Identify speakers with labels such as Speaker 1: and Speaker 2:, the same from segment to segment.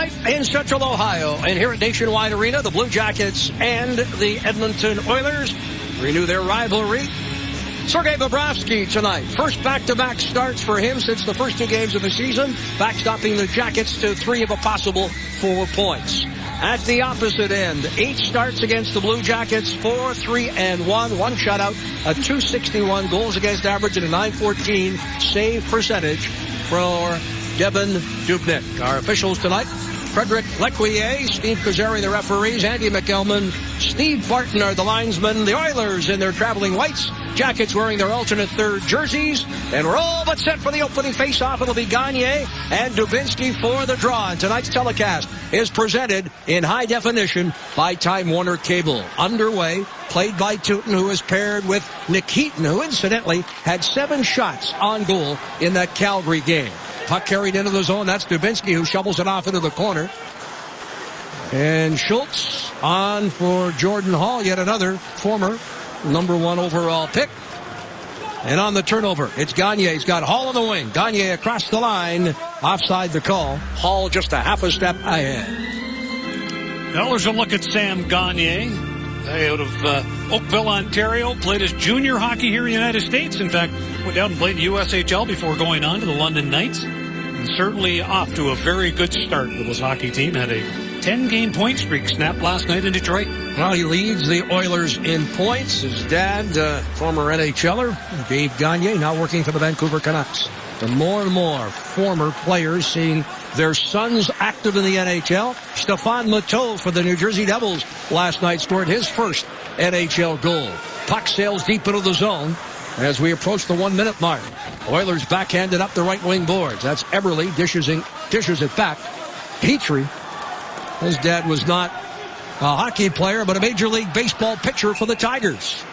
Speaker 1: Tonight in Central Ohio and here at Nationwide Arena, the Blue Jackets and the Edmonton Oilers renew their rivalry. Sergei Bobrovsky tonight. First back-to-back starts for him since the first 2 games of the season, backstopping the Jackets to 3 of a possible 4 points. At the opposite end, 8 starts against the Blue Jackets, 4-3-1, 1 shutout, a .261 goals against average, and a .914 save percentage for Devin Dubnyk. Our officials tonight: Frederick Lequier, Steve Kazari, the referees, Andy McElman, Steve Barton are the linesmen, the Oilers in their traveling whites, Jackets wearing their alternate third jerseys, and we're all but set for the opening face-off. It'll be Gagne and Dubinsky for the draw. And tonight's telecast is presented in high definition by Time Warner Cable. Underway, played by Tootin, who is paired with Nick Heaton, who incidentally had 7 shots on goal in that Calgary game. Puck carried into the zone. That's Dubinsky, who shovels it off into the corner. And Schultz on for Jordan Hall, yet another former #1 overall pick. And on the turnover, it's Gagne. He's got Hall on the wing. Gagne across the line. Offside the call. Hall just a half a step ahead.
Speaker 2: Now there's a look at Sam Gagne, out of Oakville, Ontario. Played his junior hockey here in the United States. In fact, went down and played USHL before going on to the London Knights. And certainly off to a very good start with his hockey team. Had a 10-game point streak snapped last night in Detroit.
Speaker 1: Well, he leads the Oilers in points. His dad, former NHLer, Dave Gagne, now working for the Vancouver Canucks. And more former players seeing their sons active in the NHL. Stéphane Matteau for the New Jersey Devils last night scored his first NHL goal. Puck sails deep into the zone as we approach the 1-minute mark. Oilers backhanded up the right wing boards. That's Eberle dishes it back. Petrie, his dad was not a hockey player, but a Major League Baseball pitcher for the Tigers.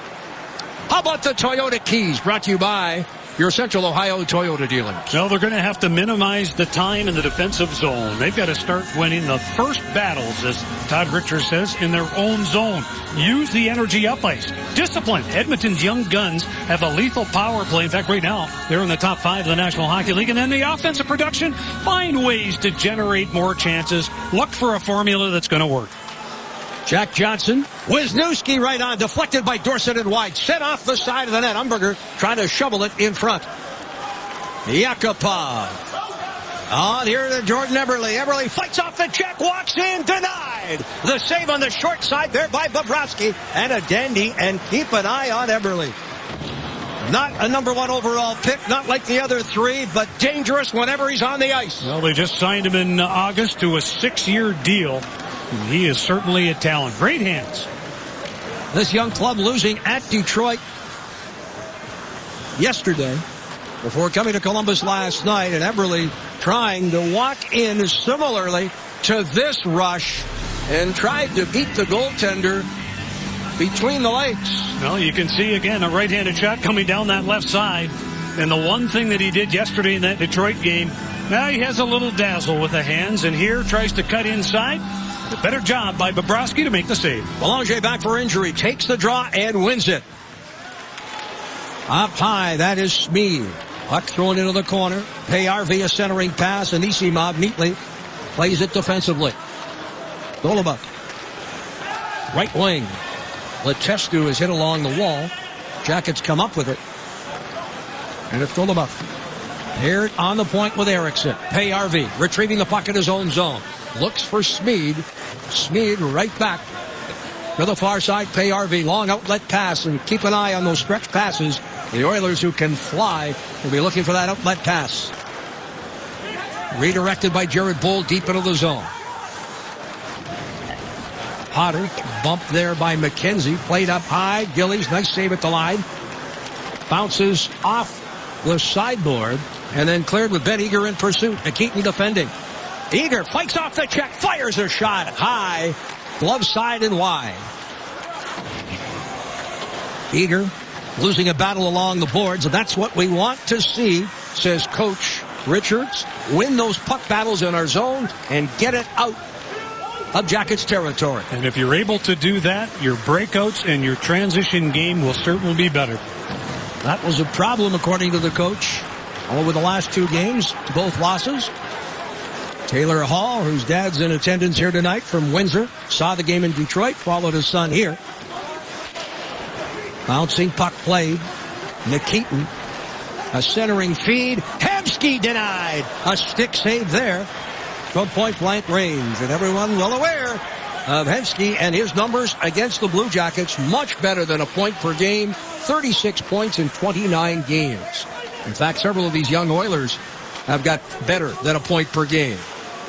Speaker 1: How about the Toyota Keys, brought to you by your Central Ohio Toyota dealer?
Speaker 2: So they're going to have to minimize the time in the defensive zone. They've got to start winning the first battles, as Todd Richards says, in their own zone. Use the energy up ice. Discipline. Edmonton's young guns have a lethal power play. In fact, right now, they're in the top 5 of the National Hockey League. And then the offensive production, find ways to generate more chances. Look for a formula that's going to work.
Speaker 1: Jack Johnson. Wisniewski right on, deflected by Dorsett and White. Set off the side of the net. Umberger trying to shovel it in front. Yakupov. On here to Jordan Eberle. Eberle fights off the check, walks in, denied. The save on the short side there by Bobrovsky. And a dandy, and keep an eye on Eberle. Not a #1 overall pick, not like the other 3, but dangerous whenever he's on the ice.
Speaker 2: Well, they just signed him in August to a 6-year deal. He is certainly a talent. Great hands.
Speaker 1: This young club losing at Detroit yesterday before coming to Columbus last night, and Eberle trying to walk in similarly to this rush and tried to beat the goaltender between the legs.
Speaker 2: Well, you can see again a right-handed shot coming down that left side. And the one thing that he did yesterday in that Detroit game, now he has a little dazzle with the hands, and here tries to cut inside. A better job by Bobrovsky to make the save.
Speaker 1: Belanger back for injury, takes the draw and wins it. Up high, that is Smeed. Puck thrown into the corner. Payar via centering pass, and Isimov neatly plays it defensively. Golubov. Right wing. Letestu is hit along the wall. Jackets come up with it. And it's Golubov. Here on the point with Eriksson. Payarvi retrieving the puck in his own zone. Looks for Smeed. Smeed right back to the far side. Payarvi, long outlet pass, and keep an eye on those stretch passes. The Oilers, who can fly, will be looking for that outlet pass. Redirected by Jared Bull deep into the zone. Potter bumped there by McKenzie. Played up high. Gillies, nice save at the line. Bounces off the sideboard and then cleared with Ben Eager in pursuit. Nikitin defending. Eager fights off the check, fires a shot high, glove side and wide. Eager losing a battle along the boards, and that's what we want to see, says Coach Richards. Win those puck battles in our zone and get it out of Jackets territory.
Speaker 2: And if you're able to do that, your breakouts and your transition game will certainly be better.
Speaker 1: That was a problem, according to the coach, over the last 2 games, both losses. Taylor Hall, whose dad's in attendance here tonight from Windsor, saw the game in Detroit, followed his son here. Bouncing puck played. Nikitin. A centering feed. Hemsky denied. A stick save there from point-blank range. And everyone well aware of Hemsky and his numbers against the Blue Jackets. Much better than a point per game. 36 points in 29 games. In fact, several of these young Oilers have got better than a point per game.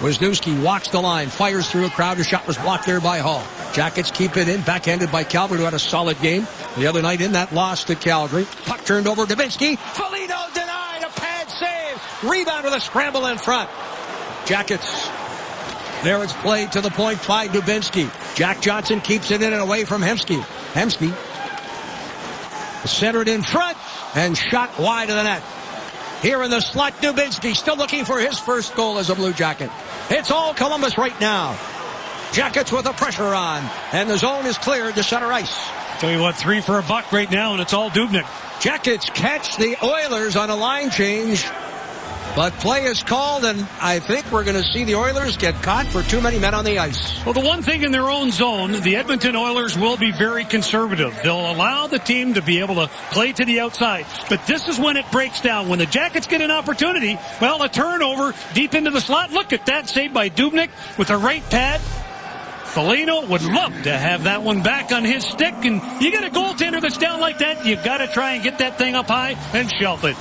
Speaker 1: Wisniewski walks the line, fires through a crowd. His shot was blocked there by Hall. Jackets keep it in, backhanded by Calvert, who had a solid game the other night in that loss to Calgary. Puck turned over to Dubinsky. Foligno denied, a pad save. Rebound with a scramble in front. Jackets. There it's played to the point by Dubinsky. Jack Johnson keeps it in and away from Hemsky. Hemsky centered in front and shot wide of the net. Here in the slot, Dubinsky still looking for his first goal as a Blue Jacket. It's all Columbus right now. Jackets with the pressure on, and the zone is cleared to center ice.
Speaker 2: Tell you what, 3 for a buck right now, and it's all Dubnyk.
Speaker 1: Jackets catch the Oilers on a line change, but play is called, and I think we're going to see the Oilers get caught for too many men on the ice.
Speaker 2: Well, the one thing in their own zone, the Edmonton Oilers will be very conservative. They'll allow the team to be able to play to the outside. But this is when it breaks down. When the Jackets get an opportunity, well, a turnover deep into the slot. Look at that save by Dubnyk with the right pad. Foligno would love to have that one back on his stick. And you get a goaltender that's down like that, you got to try and get that thing up high and shelf it.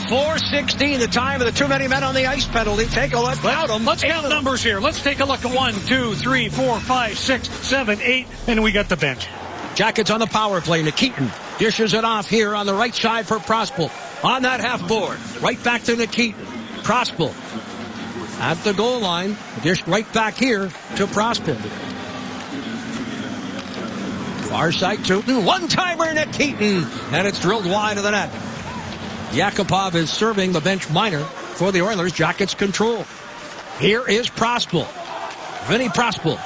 Speaker 1: 4:16, the time of the too many men on the ice penalty. Take a look.
Speaker 2: Let's count numbers here. Let's take a look at 1, 2, 3, 4, 5, 6, 7, 8, and we got the bench.
Speaker 1: Jackets on the power play. Nikitin dishes it off here on the right side for Prospel. On that half board. Right back to Nikitin. Prospel at the goal line. Dished right back here to Prospel. Far side Tootin. One-timer Nikitin. And it's drilled wide of the net. Yakupov is serving the bench minor for the Oilers. Jackets control. Here is Prospel. Vinny Prospel.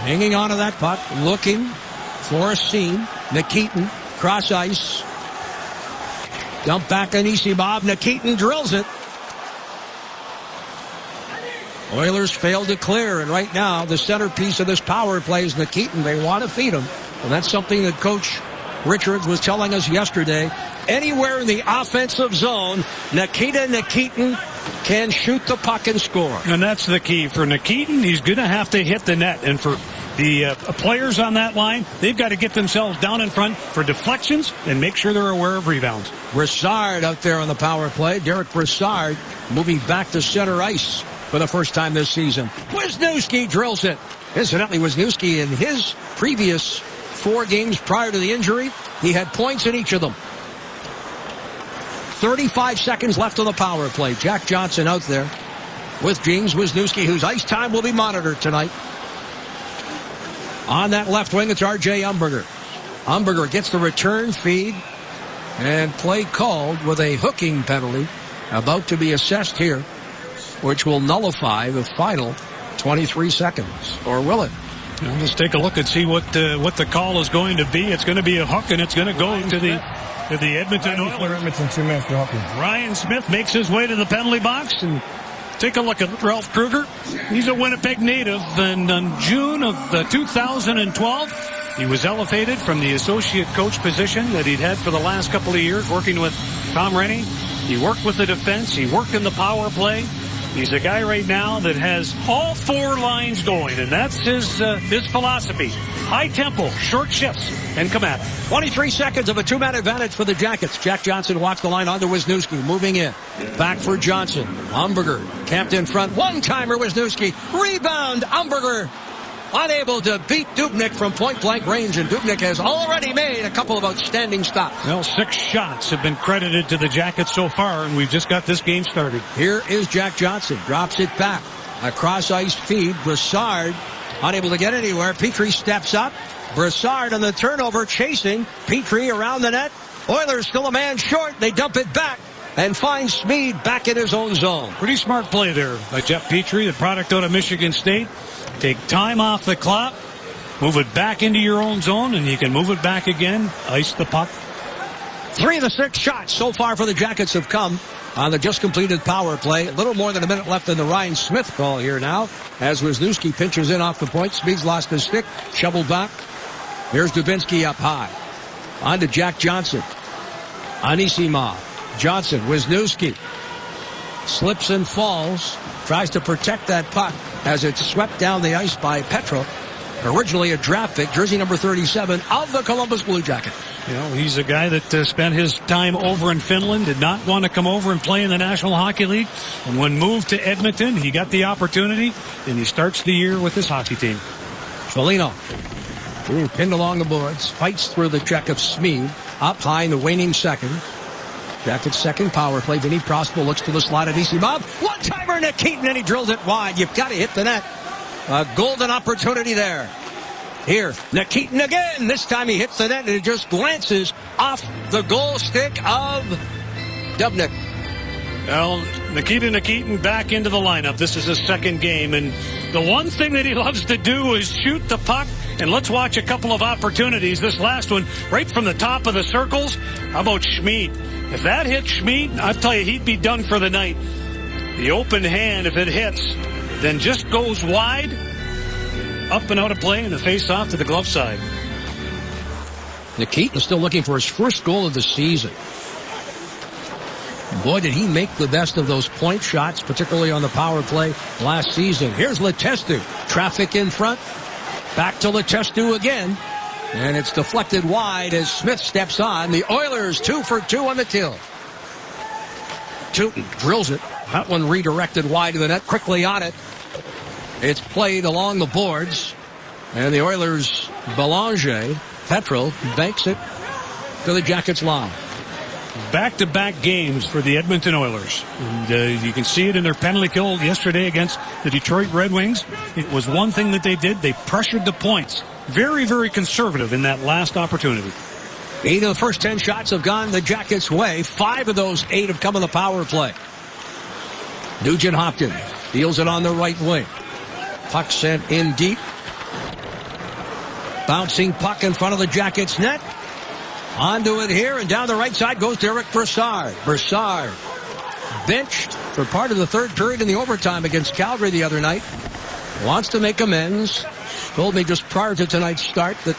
Speaker 1: Hanging on to that puck. Looking for a seam. Nikitin. Cross ice. Dump back on Bob. Nikitin drills it. Oilers failed to clear. And right now, the centerpiece of this power play is Nikitin. They want to feed him. And that's something that Coach Richards was telling us yesterday. Anywhere in the offensive zone, Nikita Nikitin can shoot the puck and score.
Speaker 2: And that's the key for Nikitin. He's going to have to hit the net. And for the players on that line, they've got to get themselves down in front for deflections and make sure they're aware of rebounds.
Speaker 1: Broussard out there on the power play. Derek Broussard moving back to center ice for the first time this season. Wisniewski drills it. Incidentally, Wisniewski in his previous 4 games prior to the injury, he had points in each of them. 35 seconds left on the power play. Jack Johnson out there with James Wisniewski, whose ice time will be monitored tonight. On that left wing, it's R.J. Umberger. Umberger gets the return feed and play called with a hooking penalty about to be assessed here, which will nullify the final 23 seconds. Or will it?
Speaker 2: Let's take a look and see what the call is going to be. It's going to be a hook, and it's going to go to the Edmonton Oilers.
Speaker 3: Edmonton 2 minutes for hooking.
Speaker 2: Ryan Smith makes his way to the penalty box, and take a look at Ralph Kruger. He's a Winnipeg native, and in June of 2012, he was elevated from the associate coach position that he'd had for the last couple of years, working with Tom Rennie. He worked with the defense. He worked in the power play. He's a guy right now that has all 4 lines going, and that's his philosophy. High tempo, short shifts, and come at it.
Speaker 1: 23 seconds of a 2-man advantage for the Jackets. Jack Johnson walks the line onto Wisniewski, moving in. Back for Johnson. Umberger camped in front. One-timer Wisniewski. Rebound, Umberger. Unable to beat Dubnyk from point-blank range, and Dubnyk has already made a couple of outstanding stops.
Speaker 2: Well, 6 shots have been credited to the Jackets so far, and we've just got this game started.
Speaker 1: Here is Jack Johnson. Drops it back. A cross-ice feed. Broussard unable to get anywhere. Petrie steps up. Broussard on the turnover, chasing. Petrie around the net. Oilers still a man short. They dump it back and find Smead back in his own zone.
Speaker 2: Pretty smart play there by Jeff Petrie, the product out of Michigan State. Take time off the clock, move it back into your own zone, and you can move it back again, ice the puck.
Speaker 1: 3 of the 6 shots so far for the Jackets have come on the just completed power play. A little more than a minute left in the Ryan Smith call here now, as Wisniewski pinches in off the point. Speeds lost his stick, shoveled back. Here's Dubinsky up high. On to Jack Johnson. Anisimov. Johnson, Wisniewski. Slips and falls. Tries to protect that puck as it's swept down the ice by Petro. Originally a draft pick, jersey number 37 of the Columbus Blue Jackets.
Speaker 2: You know, he's a guy that spent his time over in Finland, did not want to come over and play in the National Hockey League. And when moved to Edmonton, he got the opportunity, and he starts the year with his hockey team.
Speaker 1: Foligno, pinned along the boards, fights through the check of Smead, up high in the waning second. Jackets' second power play. Vinny Prospal looks to the slot of Anisimov. One-timer, Nikitin, and he drills it wide. You've got to hit the net. A golden opportunity there. Here, Nikitin again. This time he hits the net, and it just glances off the goal stick of Dubnyk.
Speaker 2: Well, Nikita Nikitin back into the lineup. This is his second game, and the one thing that he loves to do is shoot the puck. And let's watch a couple of opportunities. This last one, right from the top of the circles. How about Schmid? If that hits Schmid, I'll tell you, he'd be done for the night. The open hand, if it hits, then just goes wide, up and out of play, and the face-off to the glove side.
Speaker 1: Nikitin still looking for his first goal of the season. Boy, did he make the best of those point shots, particularly on the power play last season. Here's Letestu. Traffic in front. Back to Letestu again. And it's deflected wide as Smith steps on. The Oilers 2 for 2 on the kill. Tootin drills it. That one redirected wide to the net. Quickly on it. It's played along the boards. And the Oilers' Belanger, Petro, banks it to the Jackets line.
Speaker 2: Back-to-back games for the Edmonton Oilers. And, you can see it in their penalty kill yesterday against the Detroit Red Wings. It was one thing that they did. They pressured the points. Very, very conservative in that last opportunity.
Speaker 1: 8 of the first 10 shots have gone the Jackets' way. 5 of those 8 have come on the power play. Nugent Hopkins deals it on the right wing. Puck sent in deep. Bouncing puck in front of the Jackets' net. Onto it here, and down the right side goes Derek Brassard. Brassard benched for part of the third period in the overtime against Calgary the other night. Wants to make amends. Told me just prior to tonight's start that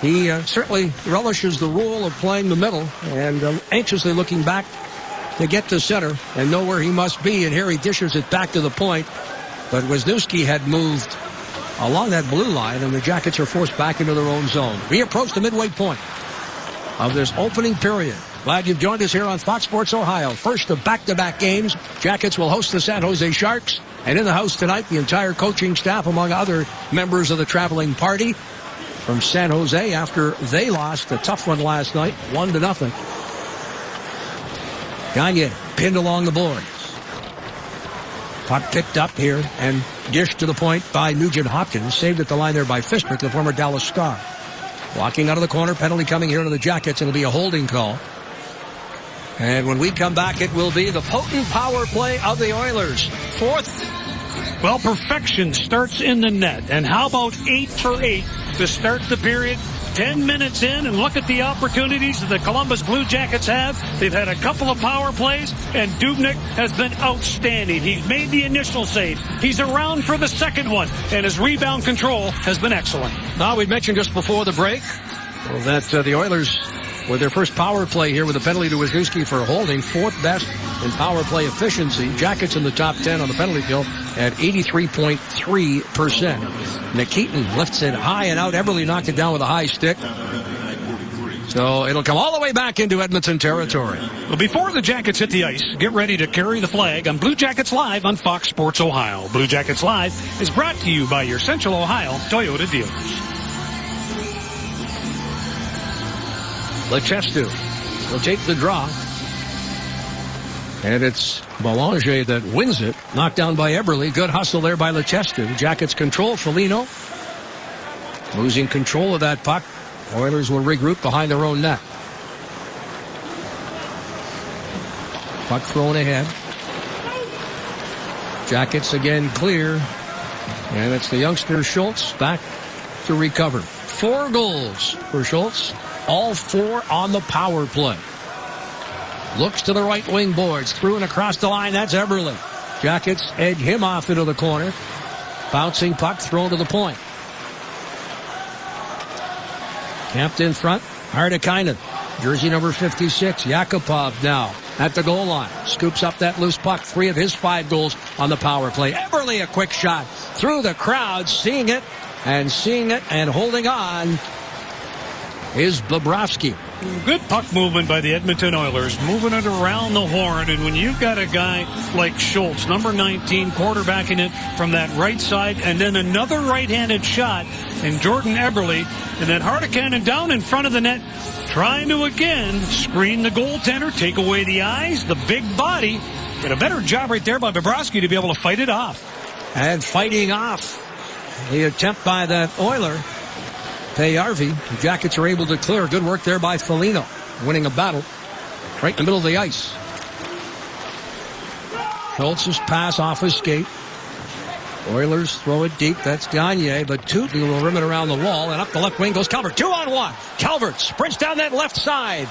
Speaker 1: he certainly relishes the role of playing the middle and anxiously looking back to get to center and know where he must be. And here he dishes it back to the point. But Wisniewski had moved along that blue line, and the Jackets are forced back into their own zone. We approach the midway point of this opening period. Glad you've joined us here on Fox Sports Ohio. First of back-to-back games. Jackets will host the San Jose Sharks. And in the house tonight, the entire coaching staff, among other members of the traveling party from San Jose after they lost a tough one last night, 1-0. Gagne pinned along the boards. Puck picked up here and dished to the point by Nugent Hopkins. Saved at the line there by Fischbeck, the former Dallas Star. Walking out of the corner, penalty coming here to the Jackets, and it'll be a holding call. And when we come back, it will be the potent power play of the Oilers. Fourth.
Speaker 2: Well, perfection starts in the net. And how about 8 for 8 to start the period? 10 minutes in, and look at the opportunities that the Columbus Blue Jackets have. They've had a couple of power plays, and Dubnyk has been outstanding. He's made the initial save. He's around for the second one, and his rebound control has been excellent.
Speaker 1: Now, we mentioned just before the break that the Oilers, with their first power play here with a penalty to Wisniewski for holding, 4th best in power play efficiency. Jackets in the top 10 on the penalty kill at 83.3%. Nikitin lifts it high and out. Eberle knocked it down with a high stick. So it'll come all the way back into Edmonton territory.
Speaker 2: Well, before the Jackets hit the ice, get ready to carry the flag on Blue Jackets Live on Fox Sports Ohio. Blue Jackets Live is brought to you by your Central Ohio Toyota dealers.
Speaker 1: Letestu will take the draw. And it's Belanger that wins it. Knocked down by Eberle. Good hustle there by Letestu. Jackets control. Foligno losing control of that puck. Oilers will regroup behind their own net. Puck thrown ahead. Jackets again clear. And it's the youngster Schultz back to recover. 4 goals for Schultz. All 4 on the power play. Looks to the right wing boards. Through and across the line. That's Eberle. Jackets edge him off into the corner. Bouncing puck thrown to the point. Camped in front. Hartikainen. Jersey number 56. Yakupov now at the goal line. Scoops up that loose puck. 3 of his 5 goals on the power play. Eberle, a quick shot through the crowd. Seeing it and holding on is Bobrovsky.
Speaker 2: Good puck movement by the Edmonton Oilers, moving it around the horn. And when you've got a guy like Schultz, number 19, quarterbacking it from that right side, and then another right-handed shot, and Jordan Eberle, and then Hartikainen down in front of the net, trying to again screen the goaltender, take away the eyes, the big body. Did a better job right there by Bobrovsky to be able to fight it off.
Speaker 1: And fighting off the attempt by that Oiler, Payarvi. The Jackets are able to clear. Good work there by Foligno, winning a battle right in the middle of the ice. Schultz's pass off his skate. Oilers throw it deep. That's Gagne, but Tootey will rim it around the wall, and up the left wing goes Calvert. 2-on-1. Calvert sprints down that left side.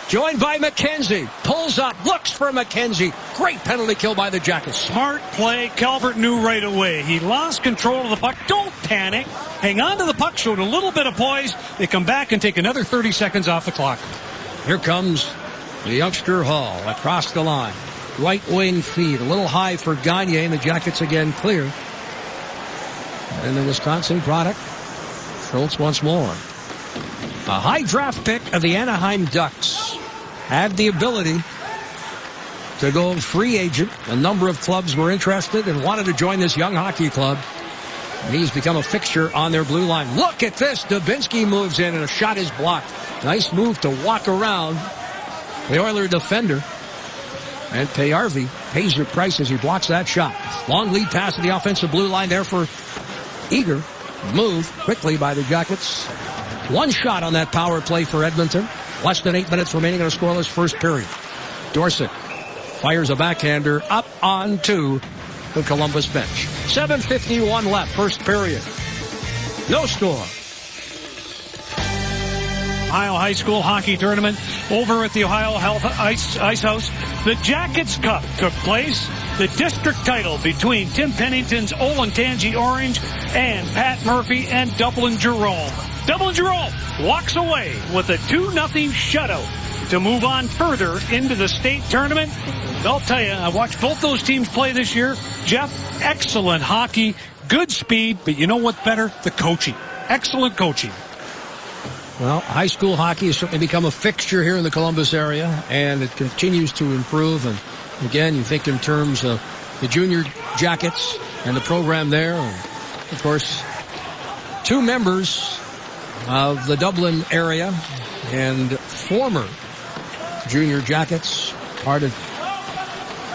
Speaker 1: Joined by McKenzie. Pulls up, looks for McKenzie. Great penalty kill by the Jackets.
Speaker 2: Smart play. Calvert knew right away. He lost control of the puck. Don't panic. Hang on to the puck. Showed a little bit of poise. They come back and take another 30 seconds off the clock.
Speaker 1: Here comes the youngster Hall across the line. Right wing feed. A little high for Gagne, and the Jackets again clear. And the Wisconsin product. Schultz once more. A high draft pick of the Anaheim Ducks had the ability to go free agent. A number of clubs were interested and wanted to join this young hockey club. And he's become a fixture on their blue line. Look at this. Dubinsky moves in and a shot is blocked. Nice move to walk around the Oiler defender. And Payarvi pays your price as he blocks that shot. Long lead pass to the offensive blue line there for Eager. Move quickly by the Jackets. One shot on that power play for Edmonton. Less than 8 minutes remaining in a scoreless first period. Dorsett fires a backhander up onto the Columbus bench. 7:51 left, first period. No score.
Speaker 2: Ohio High School Hockey Tournament over at the Ohio Ice House. The Jackets Cup took place. The district title between Tim Pennington's Olentangy Orange and Pat Murphy and Dublin Jerome. Dublin Jerome walks away with a 2-0 shutout to move on further into the state tournament. I'll tell you, I watched both those teams play this year. Jeff, excellent hockey, good speed, but you know what's better? The coaching. Excellent coaching.
Speaker 1: Well, high school hockey has certainly become a fixture here in the Columbus area, and it continues to improve. And again, you think in terms of the junior Jackets and the program there. And of course, 2 members of the Dublin area and former junior Jackets, part of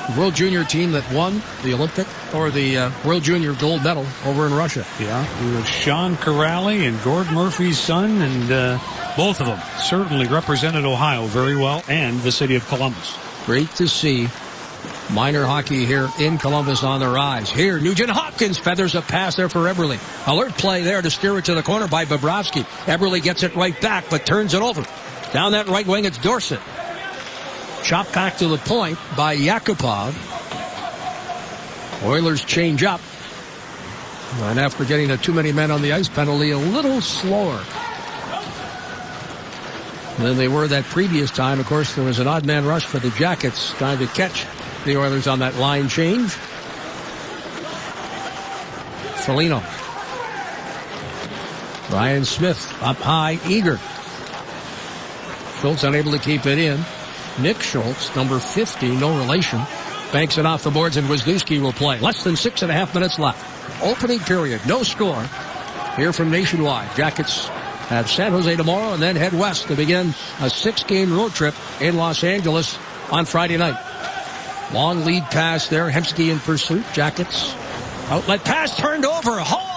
Speaker 1: the World Junior team that won the Olympic or the World Junior gold medal over in Russia.
Speaker 2: Yeah, it was Sean Corrali and Gord Murphy's son, and both of them certainly represented Ohio very well and the city of Columbus.
Speaker 1: Great to see minor hockey here in Columbus on the rise. Here, Nugent Hopkins feathers a pass there for Eberle. Alert play there to steer it to the corner by Bobrovsky. Eberle gets it right back, but turns it over. Down that right wing, it's Dorsett. Chopped back to the point by Yakupov. Oilers change up. And after getting a too many men on the ice penalty, a little slower than they were that previous time. Of course, there was an odd man rush for the Jackets trying to catch the Oilers on that line change. Foligno. Ryan Smith up high, Eager. Schultz unable to keep it in. Nick Schultz, number 50, no relation, banks it off the boards, and Wisniewski will play. Less than 6.5 minutes left. Opening period, no score. Here from Nationwide. Jackets have San Jose tomorrow and then head west to begin a 6-game road trip in Los Angeles on Friday night. Long lead pass there. Hemsky in pursuit. Jackets. Outlet pass turned over. Hall.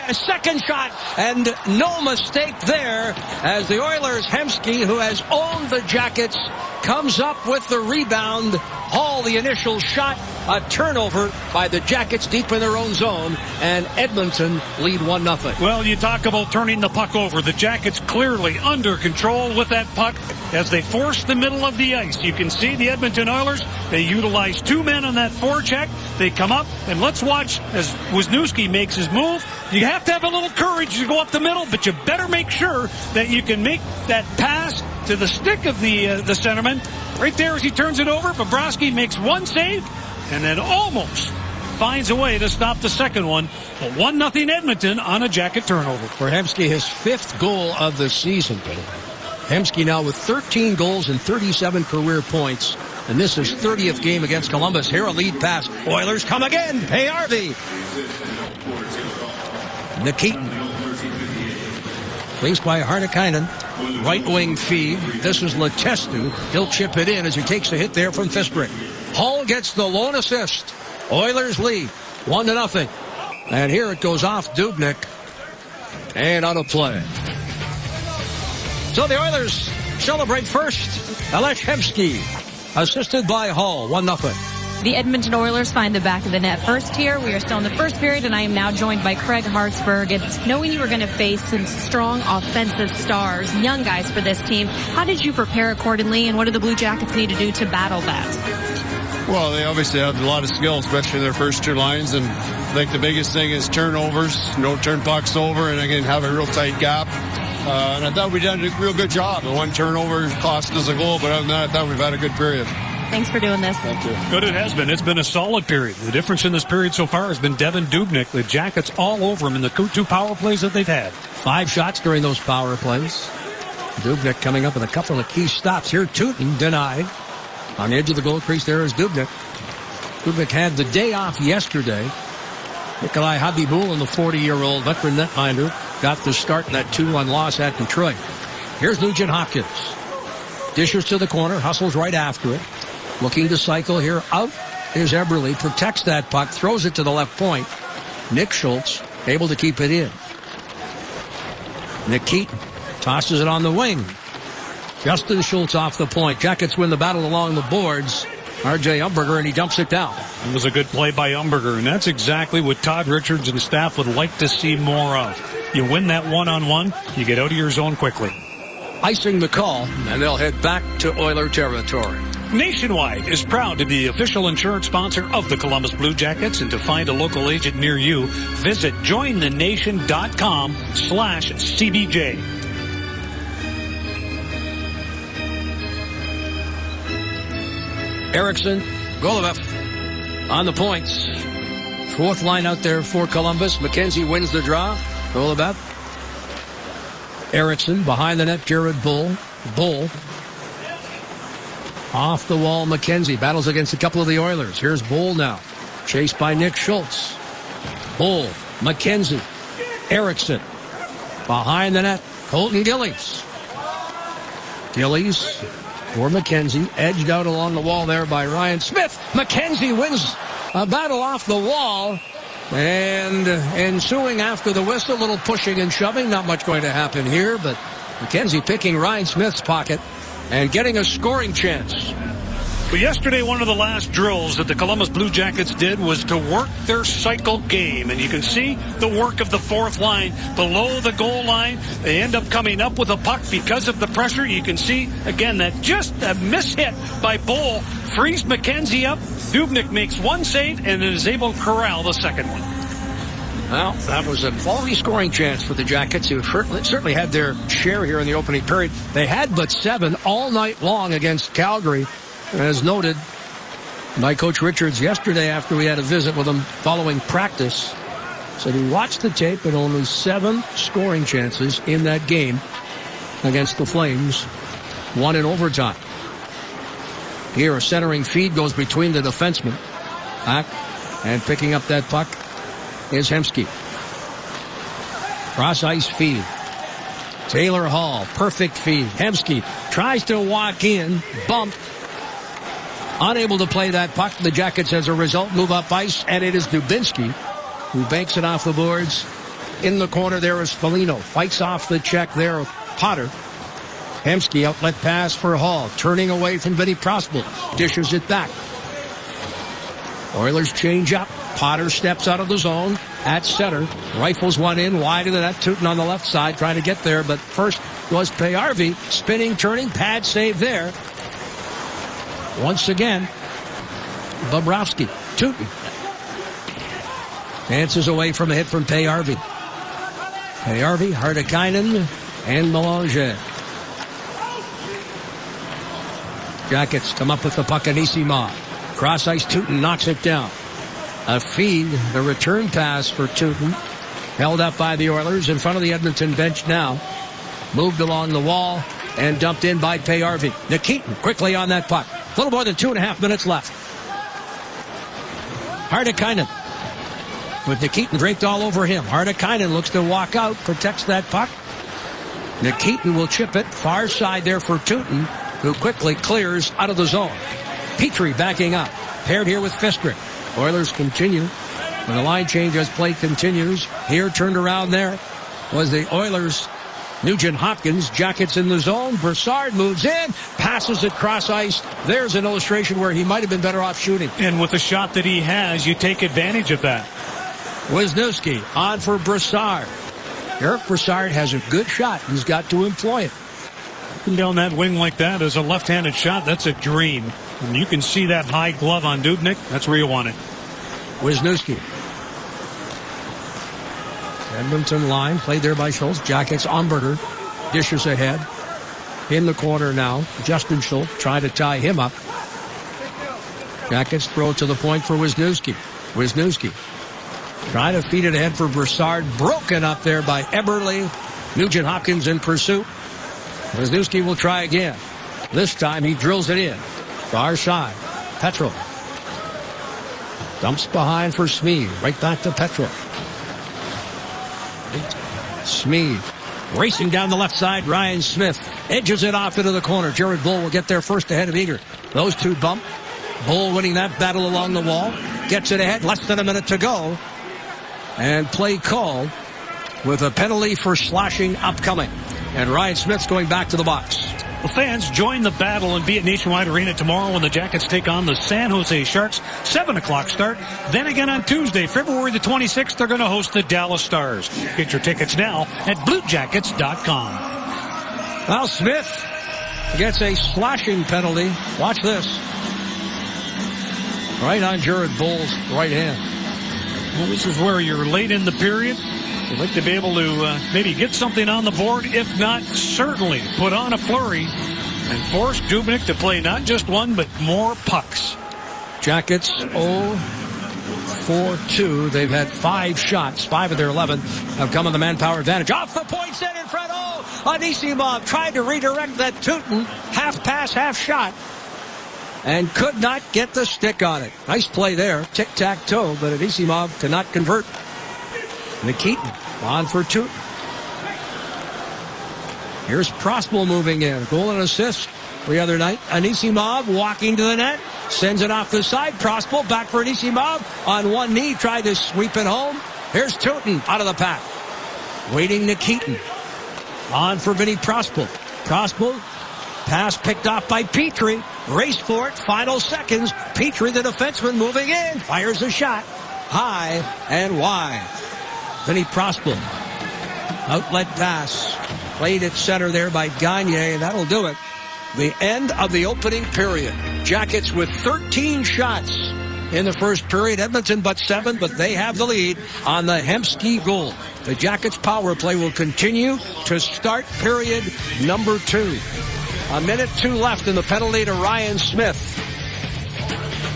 Speaker 1: A second shot, and no mistake there as the Oilers' Hemsky, who has owned the Jackets, comes up with the rebound. Hall, the initial shot, A turnover by the Jackets deep in their own zone, and Edmonton lead 1-0.
Speaker 2: Well, you talk about turning the puck over. The Jackets clearly under control with that puck as they force the middle of the ice. You can see the Edmonton Oilers, they utilize 2 men on that forecheck. They come up, and let's watch as Wisniewski makes his move. You have to have a little courage to go up the middle, but you better make sure that you can make that pass to the stick of the centerman. Right there as he turns it over, Bobrovsky makes one save and then almost finds a way to stop the second one. But 1-0 Edmonton on a Jacket turnover.
Speaker 1: For Hemsky, his 5th goal of the season. Hemsky now with 13 goals and 37 career points. And this is 30th game against Columbus. Here a lead pass. Oilers come again. Hey, Harvey. Nikitin. Placed by Harnikainen. Right wing feed. This is Letestu. He'll chip it in as he takes a hit there from Fistrick. Hall gets the lone assist. Oilers lead 1-0. And here it goes off Dubnyk. And out of play. So the Oilers celebrate first. Alex Hemsky, assisted by Hall, 1-0.
Speaker 3: The Edmonton Oilers find the back of the net first here. We are still in the first period, and I am now joined by Craig Hartsburg. And knowing you were going to face some strong offensive stars, young guys for this team, how did you prepare accordingly, and what do the Blue Jackets need to do to battle that?
Speaker 4: Well, they obviously have a lot of skill, especially their first 2 lines, and I think the biggest thing is turnovers, don't turn pucks over, and again, have a real tight gap. And I thought we did a real good job. The 1 turnover cost us a goal, but other than that, I thought we've had a good period.
Speaker 3: Thanks for doing this.
Speaker 4: Thank you.
Speaker 2: Good it has been. It's been a solid period. The difference in this period so far has been Devin Dubnyk. The Jackets all over him in the 2 power plays that they've had.
Speaker 1: 5 shots during those power plays. Dubnyk coming up with a couple of key stops here. Tootin denied. On the edge of the goal crease there is Dubnyk. Dubnyk had the day off yesterday. Nikolai Habibul, the 40-year-old veteran netminder, got the start in that 2-1 loss at Detroit. Here's Nugent Hopkins. Dishes to the corner, hustles right after it. Looking to cycle here. Out is Eberle. Protects that puck. Throws it to the left point. Nick Schultz able to keep it in. Nikitin tosses it on the wing. Justin Schultz off the point. Jackets win the battle along the boards. R.J. Umberger, and he dumps it down.
Speaker 2: It was a good play by Umberger, and that's exactly what Todd Richards and staff would like to see more of. You win that one-on-one, you get out of your zone quickly.
Speaker 1: Icing the call, and they'll head back to Oiler territory.
Speaker 2: Nationwide is proud to be the official insurance sponsor of the Columbus Blue Jackets, and to find a local agent near you, visit jointhenation.com/CBJ.
Speaker 1: Eriksson, Golovev on the points. 4th line out there for Columbus. McKenzie wins the draw. Golovev. Eriksson behind the net. Jared Bull. Bull. Off the wall, McKenzie battles against a couple of the Oilers. Here's Bull now. Chased by Nick Schultz. Bull. McKenzie. Eriksson. Behind the net. Colton Gillies. Gillies. For McKenzie, edged out along the wall there by Ryan Smith. McKenzie wins a battle off the wall. And ensuing after the whistle, a little pushing and shoving. Not much going to happen here, but McKenzie picking Ryan Smith's pocket and getting a scoring chance.
Speaker 2: Well, yesterday, one of the last drills that the Columbus Blue Jackets did was to work their cycle game. And you can see the work of the 4th line below the goal line. They end up coming up with a puck because of the pressure. You can see, again, that just a mishit by Bull frees McKenzie up. Dubnyk makes 1 save and is able to corral the second one.
Speaker 1: Well, that was a quality scoring chance for the Jackets, who certainly had their share here in the opening period. They had but 7 all night long against Calgary. As noted by Coach Richards yesterday after we had a visit with him following practice, said he watched the tape and only 7 scoring chances in that game against the Flames, 1 in overtime. Here a centering feed goes between the defensemen. Back and picking up that puck is Hemsky. Cross ice feed. Taylor Hall, perfect feed. Hemsky tries to walk in, bump. Unable to play that puck. The Jackets, as a result, move up ice, and it is Dubinsky who banks it off the boards. In the corner there is Foligno. Fights off the check there of Potter. Hemsky, outlet pass for Hall. Turning away from Vinny Prospel. Dishes it back. Oilers change up. Potter steps out of the zone at center. Rifles one in wide of the net. Tootin on the left side trying to get there, but first was Payarvi. Spinning, turning, pad save there. Once again, Bobrovsky. Tootin dances away from a hit from Payarvi. Payarvi, Hardikainen, and Melange. Jackets come up with the puck, Anisimov. Cross ice, Tootin knocks it down. A feed, the return pass for Tootin. Held up by the Oilers in front of the Edmonton bench now. Moved along the wall and dumped in by Payarvi. Nikitin quickly on that puck. A little more than 2.5 minutes left. Hardikainen with Nikitin draped all over him. Hardikainen looks to walk out, protects that puck. Nikitin will chip it far side there for Tootin, who quickly clears out of the zone. Petrie backing up, paired here with Fistrick. Oilers continue. When the line change as play continues, here turned around there was the Oilers. Nugent Hopkins, Jackets in the zone. Brassard moves in, passes it cross ice. There's an illustration where he might have been better off shooting.
Speaker 2: And with the shot that he has, you take advantage of that.
Speaker 1: Wisniewski on for Brassard. Eric Brassard has a good shot. He's got to employ it.
Speaker 2: And down that wing like that is a left-handed shot. That's a dream. And you can see that high glove on Dubnyk. That's where you want it.
Speaker 1: Wisniewski. Edmonton line played there by Schultz. Jackets, Umberger dishes ahead. In the corner now. Justin Schultz trying to tie him up. Jackets throw it to the point for Wisniewski. Wisniewski trying to feed it ahead for Brassard. Broken up there by Eberle. Nugent Hopkins in pursuit. Wisniewski will try again. This time he drills it in. Far side. Petro. Dumps behind for Smead. Right back to Petro. Smead racing down the left side. Ryan Smith edges it off into the corner. Jared Bull will get there first ahead of Eager. Those two bump. Bull winning that battle along the wall. Gets it ahead. Less than a minute to go. And play called with a penalty for slashing upcoming. And Ryan Smith's going back to the box.
Speaker 2: Well, fans, join the battle and be at Nationwide Arena tomorrow when the Jackets take on the San Jose Sharks. 7 o'clock start. Then again on Tuesday, February the 26th, they're going to host the Dallas Stars. Get your tickets now at BlueJackets.com.
Speaker 1: Well, Smith gets a slashing penalty. Watch this. Right on Jared Bull's right hand.
Speaker 2: Well, this is where you're late in the period. You'd like to be able to maybe get something on the board. If not, certainly put on a flurry and force Dubnyk to play not just one, but more pucks.
Speaker 1: Jackets 0-4-2. They've had 5 shots. 5 of their 11 have come on the manpower advantage. Off the point, set in front. Anisimov tried to redirect that Tootin. Half pass, half shot. And could not get the stick on it. Nice play there. Tic-tac-toe, but Anisimov cannot convert. Nikitin on for Tootin. Here's Prospel moving in. Goal and assist the other night. Anisimov walking to the net. Sends it off the side. Prospel back for Anisimov. On one knee, tried to sweep it home. Here's Tootin out of the pack. Waiting Nikitin. On for Vinny Prospel. Prospel. Pass picked off by Petrie. Race for it. Final seconds. Petrie, the defenseman, moving in. Fires a shot. High and wide. Vinny Prospel. Outlet pass. Played at center there by Gagne, and that'll do it. The end of the opening period. Jackets with 13 shots in the first period. Edmonton but 7, but they have the lead on the Hemsky goal. The Jackets power play will continue to start period number 2. A minute 2 left in the penalty to Ryan Smith.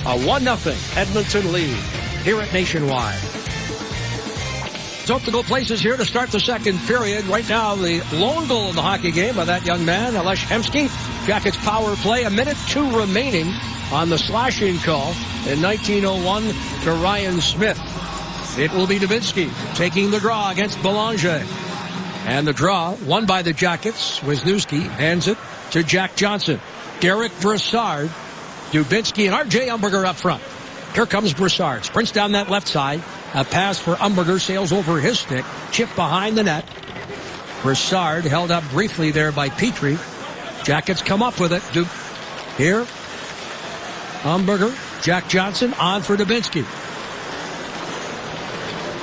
Speaker 1: A 1-0 Edmonton lead here at Nationwide. Hope to go places here to start the second period. Right now, the lone goal of the hockey game by that young man, Alesh Hemsky. Jackets power play, a minute 2 remaining on the slashing call in 1901 to Ryan Smith. It will be Dubinsky taking the draw against Belanger. And the draw won by the Jackets. Wisniewski hands it to Jack Johnson. Derek Brassard, Dubinsky, and R.J. Umberger up front. Here comes Brassard. Sprints down that left side. A pass for Umberger, sails over his stick. Chip behind the net. Brassard held up briefly there by Petrie. Jackets come up with it. Here, Umberger Jack Johnson on for Dubinsky.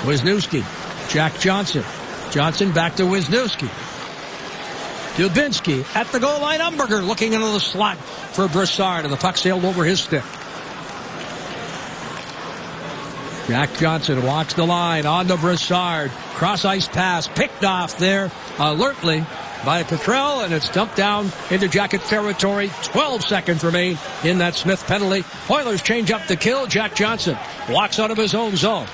Speaker 1: Wisniewski. Jack Johnson. Johnson back to Wisniewski. Dubinsky at the goal line. Umberger looking into the slot for Brassard, and the puck sailed over his stick. Jack Johnson walks the line on to Brassard. Cross-ice pass picked off there alertly by Petrell, and it's dumped down into Jacket territory. 12 seconds remain in that Smith penalty. Oilers change up the kill. Jack Johnson walks out of his own zone.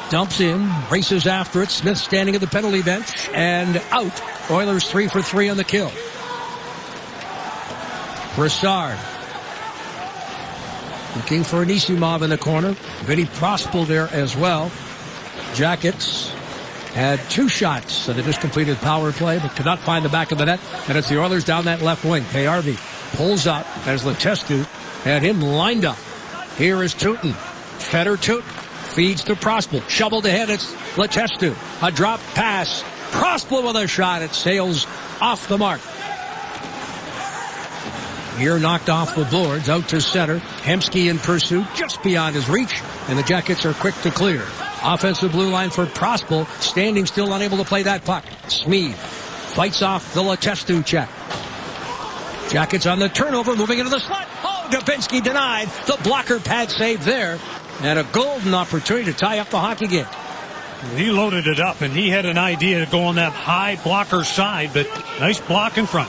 Speaker 1: Dumps in, races after it. Smith standing at the penalty bench and out. Oilers 3 for 3 on the kill. Brassard looking for Anisimov in the corner. Vinny Prospel there as well. Jackets had 2 shots at a just completed power play, but could not find the back of the net. And it's the Oilers down that left wing. Payarvi pulls up as Letestu had him lined up. Here is Tootin. Feder Tootin feeds to Prospel. Shoveled ahead. It's Letestu. A drop pass. Prospel with a shot. It sails off the mark. Here knocked off the boards. Out to center. Hemsky in pursuit. Just beyond his reach. And the Jackets are quick to clear. Offensive blue line for Prospel. Standing still, unable to play that puck. Smeed fights off the Letestu check. Jackets on the turnover. Moving into the slot. Oh, Dubinsky denied. The blocker pad save there. And a golden opportunity to tie up the hockey game.
Speaker 2: He loaded it up, and he had an idea to go on that high blocker side, but nice block in front.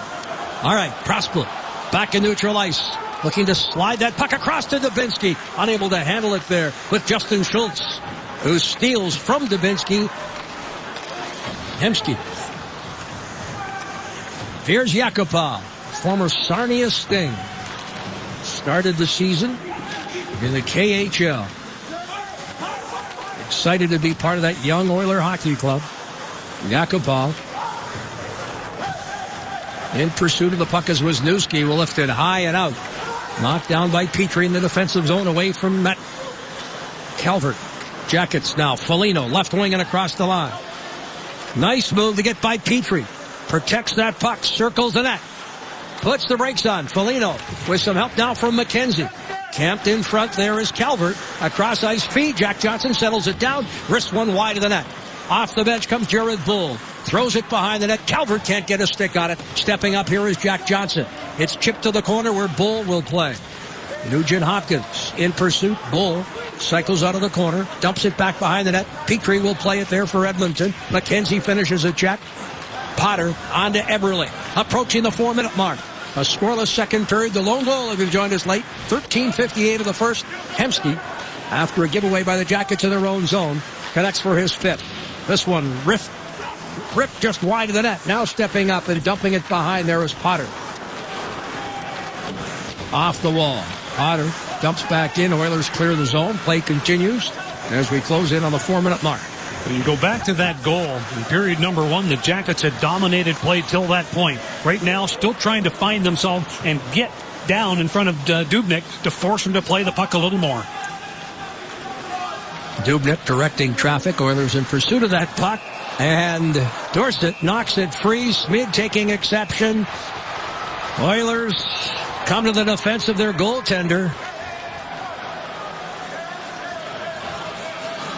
Speaker 1: All right, Prospel back in neutral ice. Looking to slide that puck across to Dubinsky. Unable to handle it there with Justin Schultz, who steals from Dubinsky. Hemsky. Here's Yakupov, former Sarnia Sting. Started the season in the KHL. Excited to be part of that young Oiler hockey club. Yakupov in pursuit of the puck as Wisniewski will lift it high and out. Knocked down by Petrie in the defensive zone away from Matt Calvert. Jackets now. Foligno left wing and across the line. Nice move to get by Petrie. Protects that puck. Circles the net. Puts the brakes on. Foligno with some help now from McKenzie. Camped in front there is Calvert. A cross-ice feed. Jack Johnson settles it down. Wrist one wide of the net. Off the bench comes Jared Bull. Throws it behind the net. Calvert can't get a stick on it. Stepping up here is Jack Johnson. It's chipped to the corner where Bull will play. Nugent Hopkins in pursuit. Bull cycles out of the corner. Dumps it back behind the net. Petrie will play it there for Edmonton. McKenzie finishes a check. Potter on to Eberle. Approaching the 4-minute mark. A scoreless second period. The lone goal has been joined us late. 13:58 of the first. Hemsky, after a giveaway by the Jackets in their own zone, connects for his 5th. This one ripped just wide of the net. Now stepping up and dumping it behind there is Potter. Off the wall. Potter dumps back in. Oilers clear the zone. Play continues as we close in on the 4-minute mark.
Speaker 2: When you go back to that goal in period number 1, the Jackets had dominated play till that point. Right now, still trying to find themselves and get down in front of Dubnyk to force him to play the puck a little more.
Speaker 1: Dubnyk directing traffic. Oilers in pursuit of that puck. And Dorsett knocks it free. Smid taking exception. Oilers come to the defense of their goaltender.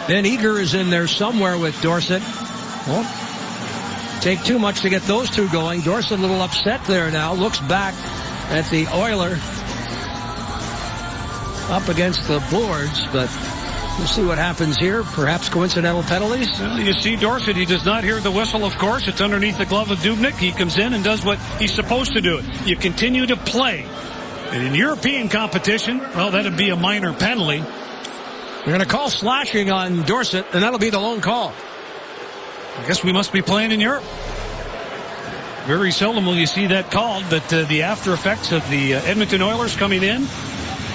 Speaker 1: Ben Eager is in there somewhere with Dorsett. Won't take too much to get those two going. Dorsett a little upset there now. Looks back at the Oiler up against the boards, but we'll see what happens here. Perhaps coincidental penalties.
Speaker 2: Well, you see Dorsett, he does not hear the whistle, of course. It's underneath the glove of Dubnyk. He comes in and does what he's supposed to do. You continue to play. And in European competition, well, that'd be a minor penalty.
Speaker 1: They're going to call slashing on Dorsett, and that'll be the lone call.
Speaker 2: I guess we must be playing in Europe. Very seldom will you see that called, but the after effects of the Edmonton Oilers coming in.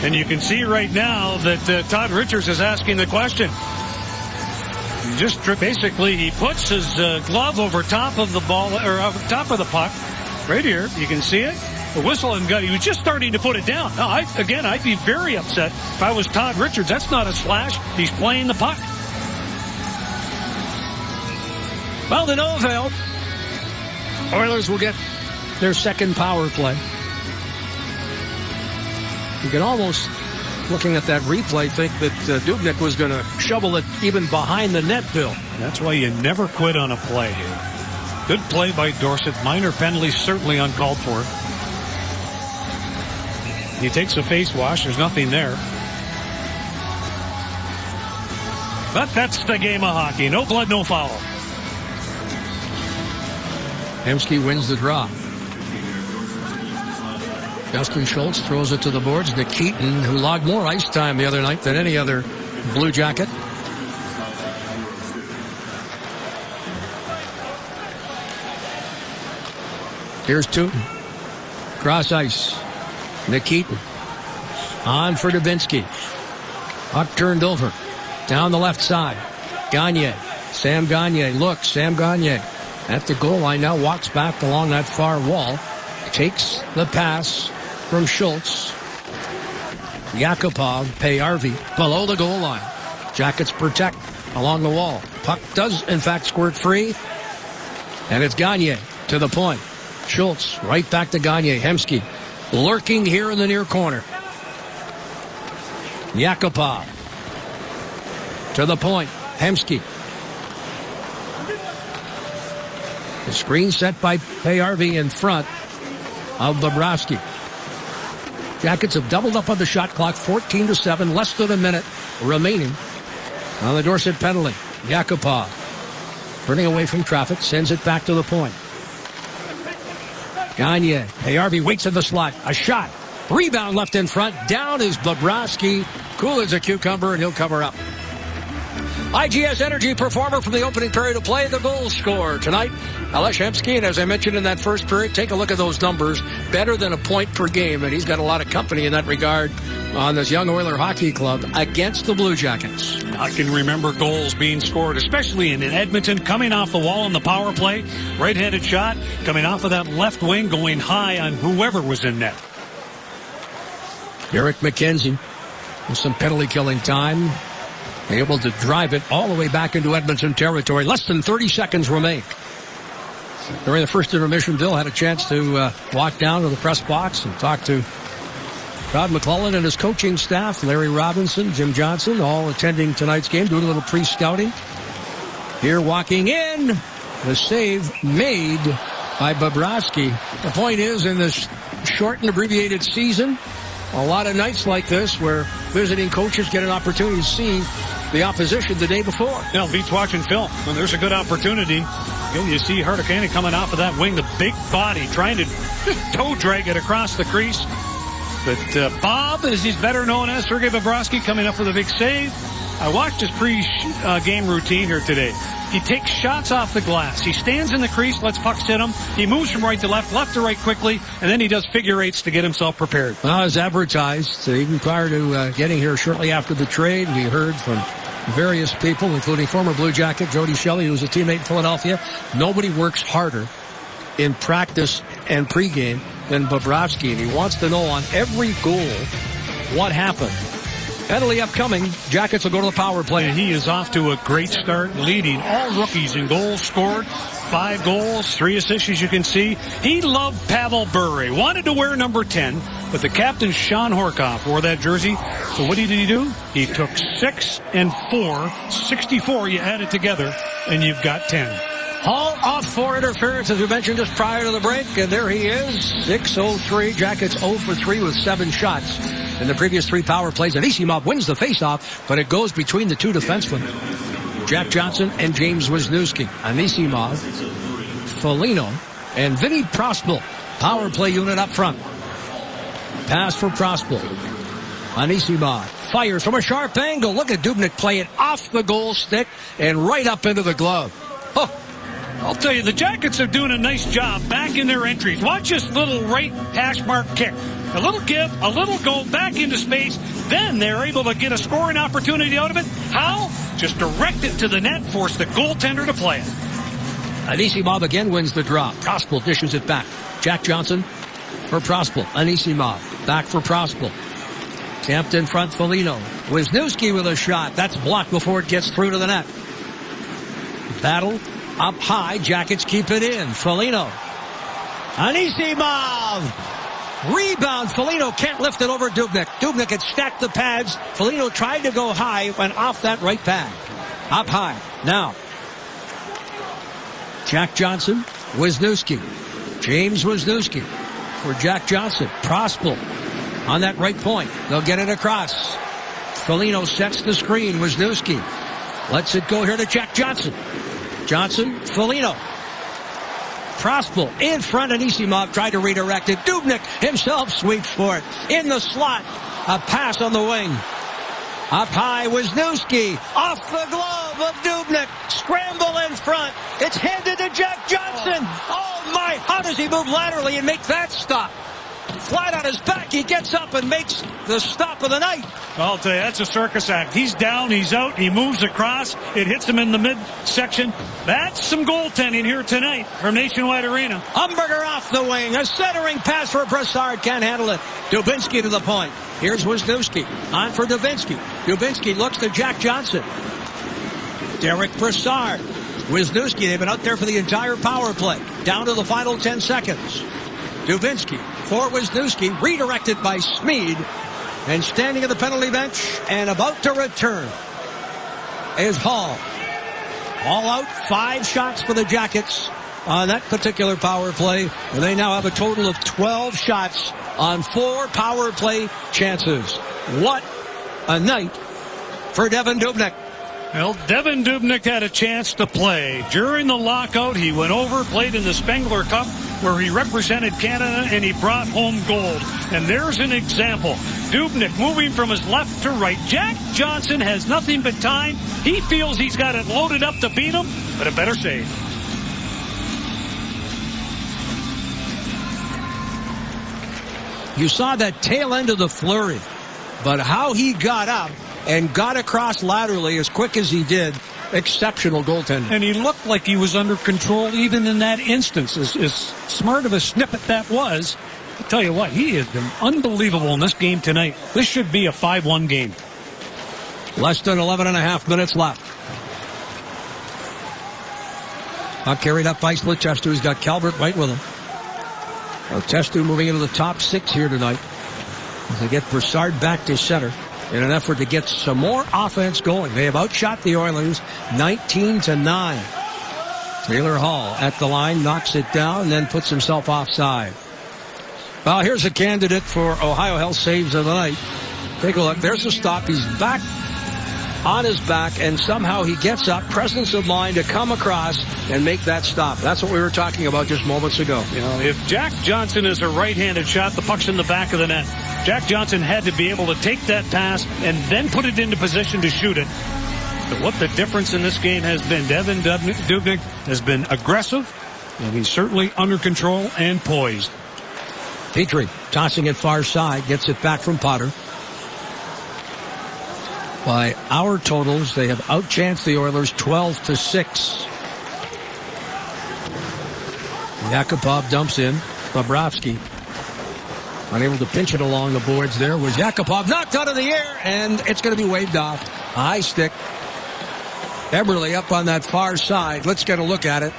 Speaker 2: And you can see right now that Todd Richards is asking the question. Just basically, he puts his glove over top of the ball, or over top of the puck. Right here, you can see it. The whistle and gun. He was just starting to put it down. Now, I'd be very upset if I was Todd Richards. That's not a slash. He's playing the puck.
Speaker 1: Well, to no avail. Oilers will get their second power play. You can almost, looking at that replay, think that Dubnyk was going to shovel it even behind the net, Bill.
Speaker 2: That's why you never quit on a play here. Good play by Dorsett. Minor penalty, certainly uncalled for. He takes a face wash. There's nothing there. But that's the game of hockey. No blood, no foul.
Speaker 1: Hemsky wins the draw. Justin Schultz throws it to the boards to Keaton, who logged more ice time the other night than any other Blue Jacket. Here's Tootin. Cross ice. Nikitin. On for Dubinsky. Puck turned over. Down the left side. Gagne. Sam Gagne. Look, Sam Gagne at the goal line now, walks back along that far wall. Takes the pass from Schultz. Yakupov, Payarvi below the goal line. Jackets protect along the wall. Puck does, in fact, squirt free. And it's Gagne to the point. Schultz right back to Gagne. Hemsky lurking here in the near corner. Yakupov to the point. Hemsky. The screen set by Payarvi in front of Bobrovsky. Jackets have doubled up on the shot clock. 14-7, less than a minute remaining on the Dorsett penalty. Yakupov turning away from traffic, sends it back to the point. Gagne. Payarvi waits in the slot. A shot. Rebound left in front. Down is Bobrovsky. Cool as a cucumber, and he'll cover up. IGS Energy performer from the opening period of play, the goal scorer tonight. Alex Hemsky, and as I mentioned in that first period, take a look at those numbers. Better than a point per game, and he's got a lot of company in that regard on this young Oiler hockey club against the Blue Jackets.
Speaker 2: I can remember goals being scored, especially in Edmonton, coming off the wall on the power play. Right-handed shot, coming off of that left wing, going high on whoever was in net.
Speaker 1: Derek McKenzie with some penalty killing time, able to drive it all the way back into Edmonton territory. Less than 30 seconds remain. During the first intermission, Bill had a chance to walk down to the press box and talk to Todd McClellan and his coaching staff, Larry Robinson, Jim Johnson, all attending tonight's game, doing a little pre-scouting. Here walking in, the save made by Bobrovsky. The point is, in this short and abbreviated season, a lot of nights like this where visiting coaches get an opportunity to see the opposition the day before.
Speaker 2: Beats watching film. When there's a good opportunity, you see Hardekani coming off of that wing, the big body, trying to toe drag it across the crease. But Bob, as he's better known as, Sergei Bobrovsky, coming up with a big save. I watched his pre-game routine here today. He takes shots off the glass. He stands in the crease, lets pucks hit him. He moves from right to left, left to right quickly, and then he does figure eights to get himself prepared.
Speaker 1: Well, as advertised, even prior to getting here shortly after the trade, we heard from various people, including former Blue Jacket Jody Shelley, who was a teammate in Philadelphia. Nobody works harder in practice and pregame than Bobrovsky, and he wants to know on every goal what happened. Penalty upcoming. Jackets will go to the power play.
Speaker 2: And he is off to a great start, leading all rookies in goals scored. 5 goals, 3 assists, as you can see. He loved Pavel Bure. Wanted to wear number 10, but the captain, Sean Horkoff, wore that jersey. So what did he do? He took 6 and 4. 64, you add it together, and you've got 10.
Speaker 1: Hall off for interference, as we mentioned just prior to the break, and there he is, 6-0-3. Jackets 0 for 3 with 7 shots in the previous 3 power plays. And Anisimov wins the faceoff, but it goes between the 2 defensemen, Jack Johnson and James Wisniewski. Anisimov, Foligno, and Vinny Prospel. Power play unit up front. Pass for Prospel. Anisimov fires from a sharp angle. Look at Dubnyk play it off the goal stick and right up into the glove. Oh.
Speaker 2: I'll tell you, the Jackets are doing a nice job back in their entries. Watch this little right hash mark kick. A little give, a little go, back into space. Then they're able to get a scoring opportunity out of it. How? Just direct it to the net, force the goaltender to play it.
Speaker 1: Anisimov again wins the draw. Prospel dishes it back. Jack Johnson for Prospel. Anisimov back for Prospel. Tamped in front, Foligno. Wisniewski with a shot. That's blocked before it gets through to the net. Battle up high. Jackets keep it in. Foligno. Anisimov. Rebound. Foligno can't lift it over Dubnyk. Dubnyk had stacked the pads. Foligno tried to go high, went off that right pad. Up high. Now, Jack Johnson, Wisniewski. James Wisniewski for Jack Johnson. Prospel on that right point. They'll get it across. Foligno sets the screen. Wisniewski lets it go here to Jack Johnson. Johnson, Foligno. Prospel in front, and Anisimov tried to redirect it. Dubnyk himself sweeps for it. In the slot, a pass on the wing. Up high, Wisniewski. Off the glove of Dubnyk. Scramble in front. It's handed to Jack Johnson. Oh my, how does he move laterally and make that stop? Flat on his back, he gets up and makes the stop of the night.
Speaker 2: I'll tell you, that's a circus act. He's down, he's out, he moves across. It hits him in the midsection. That's some goaltending here tonight from Nationwide Arena.
Speaker 1: Umberger off the wing. A centering pass for Brassard. Can't handle it. Dubinsky to the point. Here's Wisniewski. On for Dubinsky. Dubinsky looks to Jack Johnson. Derek Brassard. Wisniewski, they've been out there for the entire power play. Down to the final 10 seconds. Dubinsky for Wisniewski, redirected by Smead, and standing at the penalty bench and about to return is Hall. All out, 5 shots for the Jackets on that particular power play, and they now have a total of 12 shots on 4 power play chances. What a night for Devan Dubnyk.
Speaker 2: Well, Devan Dubnyk had a chance to play. During the lockout, he went over, played in the Spengler Cup, where he represented Canada, and he brought home gold. And there's an example. Dubnyk moving from his left to right. Jack Johnson has nothing but time. He feels he's got it loaded up to beat him, but a better save.
Speaker 1: You saw that tail end of the flurry, but how he got up and got across laterally as quick as he did, exceptional goaltending.
Speaker 2: And he looked like he was under control even in that instance. As smart of a snippet that was, I'll tell you what, he has been unbelievable in this game tonight. This should be a 5-1 game.
Speaker 1: Less than 11 and a half minutes left. Carried up by Letestu. He's got Calvert right with him. Letestu moving into the top 6 here tonight. They get Brassard back to center in an effort to get some more offense going. They have outshot the Oilers 19-9. Taylor Hall at the line, knocks it down, and then puts himself offside. Well, here's a candidate for Ohio Health saves of the night. Take a look. There's a stop. He's back on his back, and somehow he gets up, presence of mind to come across and make that stop. That's what we were talking about just moments ago.
Speaker 2: You know, if Jack Johnson is a right-handed shot, the puck's in the back of the net. Jack Johnson had to be able to take that pass and then put it into position to shoot it. But what the difference in this game has been, Devan Dubnyk has been aggressive, and he's certainly under control and poised.
Speaker 1: Petrie tossing it far side, gets it back from Potter. By our totals, they have outchanced the Oilers 12-6. Yakupov dumps in. Bobrovsky unable to pinch it along the boards there. Was Yakupov knocked out of the air, and it's going to be waved off. High stick. Eberle up on that far side. Let's get a look at it.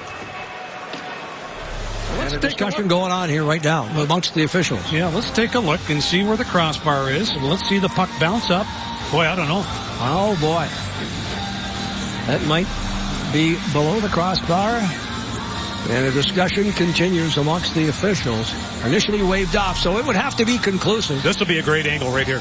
Speaker 1: There's a discussion going on here right now amongst the officials.
Speaker 2: Yeah, let's take a look and see where the crossbar is. And let's see the puck bounce up. Boy, I don't know.
Speaker 1: Oh, boy. That might be below the crossbar. And the discussion continues amongst the officials. Initially waved off, so it would have to be conclusive.
Speaker 2: This will be a great angle right here.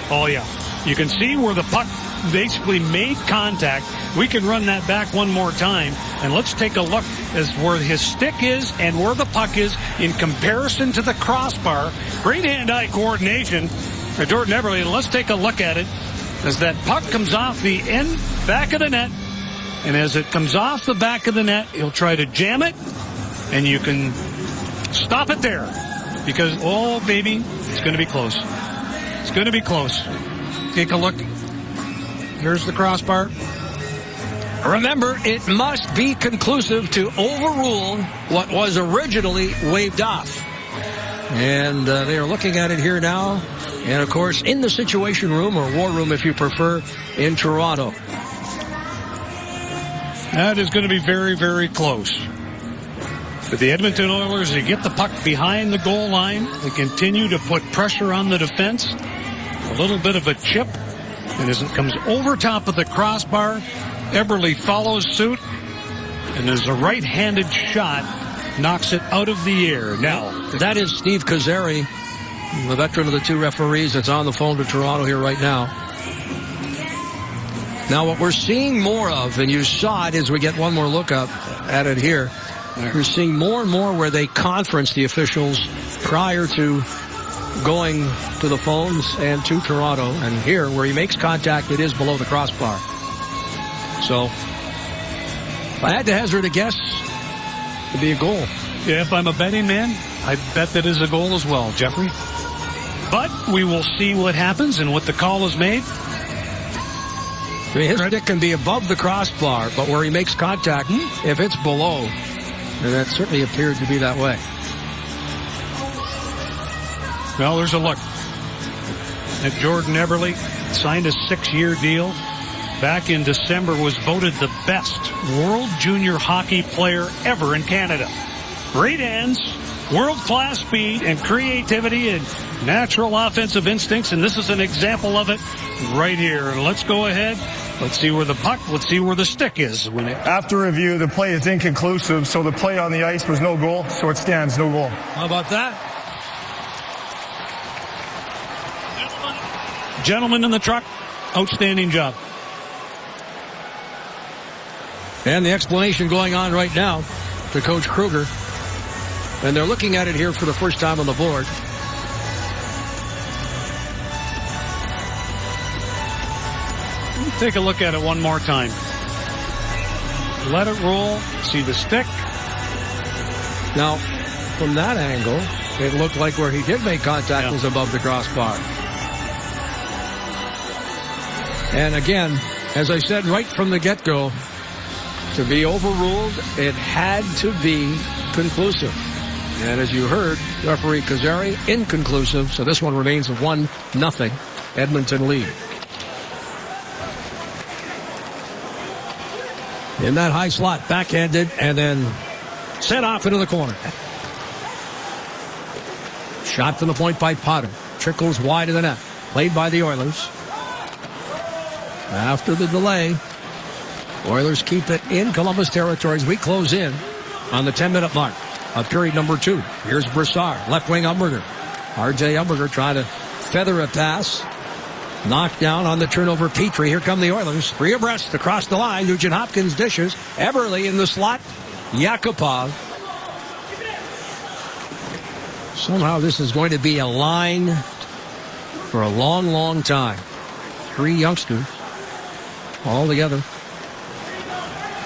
Speaker 2: Oh, yeah. You can see where the puck basically made contact. We can run that back one more time. And let's take a look as where his stick is and where the puck is in comparison to the crossbar. Great hand-eye coordination for Jordan Eberle. And let's take a look at it as that puck comes off the end back of the net. And as it comes off the back of the net, he'll try to jam it. And you can stop it there. Because, oh, baby, it's going to be close. It's going to be close. Take a look. Here's the crossbar.
Speaker 1: Remember, it must be conclusive to overrule what was originally waved off. And they are looking at it here now. And, of course, in the Situation Room, or War Room if you prefer, in Toronto.
Speaker 2: That is going to be very, very close. But the Edmonton Oilers, they get the puck behind the goal line. They continue to put pressure on the defense. A little bit of a chip. And as it comes over top of the crossbar, Eberle follows suit. And there's a right-handed shot. Knocks it out of the air. Now,
Speaker 1: that is Steve Kazari, the veteran of the two referees that's on the phone to Toronto here right now. Now, what we're seeing more of, and you saw it as we get one more look up at it here, we're seeing more and more where they conference the officials prior to going to the phones and to Toronto. And here, where he makes contact, it is below the crossbar. So, if I had to hazard a guess, it'd be a goal.
Speaker 2: Yeah, if I'm a betting man, I bet that is a goal as well, Jeffrey. But we will see what happens and what the call is made.
Speaker 1: I mean, his stick can be above the crossbar, but where he makes contact, if it's below, and that certainly appeared to be that way.
Speaker 2: Well, there's a look at Jordan Eberle. Signed a 6-year deal. Back in December was voted the best World Junior Hockey player ever in Canada. Great hands, world-class speed and creativity and natural offensive instincts, and this is an example of it right here. And let's go ahead. Let's see where the puck, let's see where the stick is.
Speaker 5: After review, the play is inconclusive, so the play on the ice was no goal, so it stands no goal.
Speaker 1: How about that?
Speaker 2: Gentlemen in the truck, outstanding job.
Speaker 1: And the explanation going on right now to Coach Kruger. And they're looking at it here for the first time on the board.
Speaker 2: Take a look at it one more time. Let it roll. See the stick.
Speaker 1: Now, from that angle, it looked like where he did make contact was above the crossbar. And again, as I said right from the get-go, to be overruled, it had to be conclusive. And as you heard, referee Kazari, inconclusive. So this one remains a 1-0 Edmonton lead. In that high slot, backhanded, and then set off into the corner. Shot from the point by Potter. Trickles wide of the net. Played by the Oilers. After the delay, Oilers keep it in Columbus territory as we close in on the 10-minute mark of period number 2. Here's Brassard, left wing Umberger. R.J. Umberger trying to feather a pass. Knocked down on the turnover, Petrie. Here come the Oilers. 3 abreast across the line. Nugent Hopkins dishes. Eberle in the slot. Yakupov. Somehow this is going to be a line for a long, long time. 3 youngsters all together.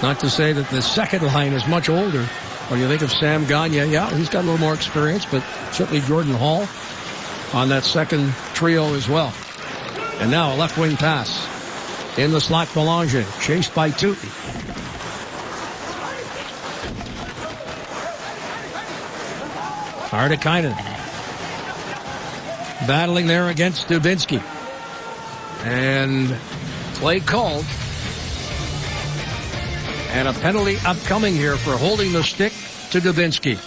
Speaker 1: Not to say that the second line is much older. When you think of Sam Gagner, yeah, he's got a little more experience, but certainly Jordan Hall on that second trio as well. And now a left wing pass. In the slot, Belanger, chased by Tutti. Artikainen. Battling there against Dubinsky. And play called. And a penalty upcoming here for holding the stick to Dubinsky.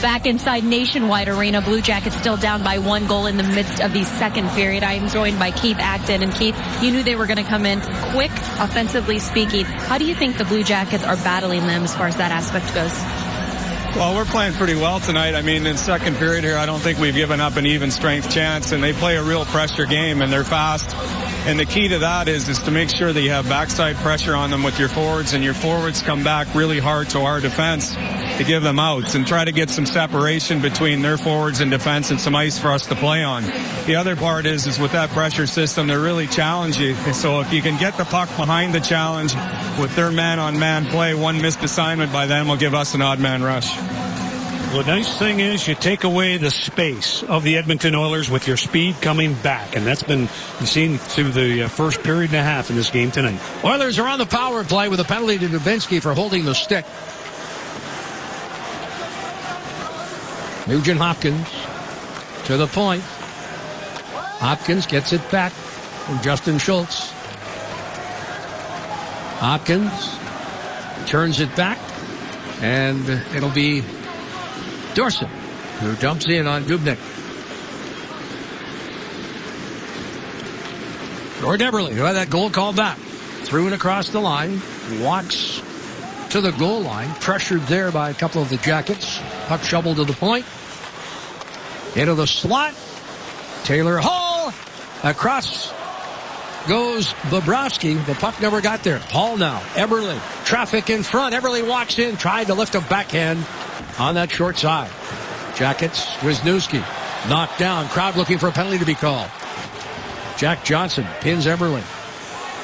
Speaker 3: Back inside Nationwide Arena, Blue Jackets still down by 1 goal in the midst of the second period. I am joined by Keith Acton. And Keith, you knew they were going to come in quick, offensively speaking. How do you think the Blue Jackets are battling them as far as that aspect goes?
Speaker 6: Well, we're playing pretty well tonight. I mean, in second period here, I don't think we've given up an even strength chance, and they play a real pressure game, and they're fast. And the key to that is to make sure that you have backside pressure on them with your forwards, and your forwards come back really hard to our defense to give them outs and try to get some separation between their forwards and defense and some ice for us to play on. The other part is with that pressure system, they're really challenge you. And so if you can get the puck behind the challenge with their man-on-man play, one missed assignment by them will give us an odd man rush.
Speaker 2: Well, the nice thing is you take away the space of the Edmonton Oilers with your speed coming back, and that's been seen through the first period and a half in this game tonight.
Speaker 1: Oilers are on the power play with a penalty to Dubinsky for holding the stick. Nugent Hopkins to the point. Hopkins gets it back from Justin Schultz. Hopkins turns it back, and it'll be Dorset, who dumps in on Dubnyk. Jordan Eberle, who had that goal called back. Threw it across the line. Walks to the goal line. Pressured there by a couple of the Jackets. Puck shoveled to the point. Into the slot. Taylor Hall. Across goes Bobrovsky. The puck never got there. Hall now. Eberle. Traffic in front. Eberle walks in. Tried to lift a backhand on that short side. Jackets. Wisniewski. Knocked down. Crowd looking for a penalty to be called. Jack Johnson pins Eberle.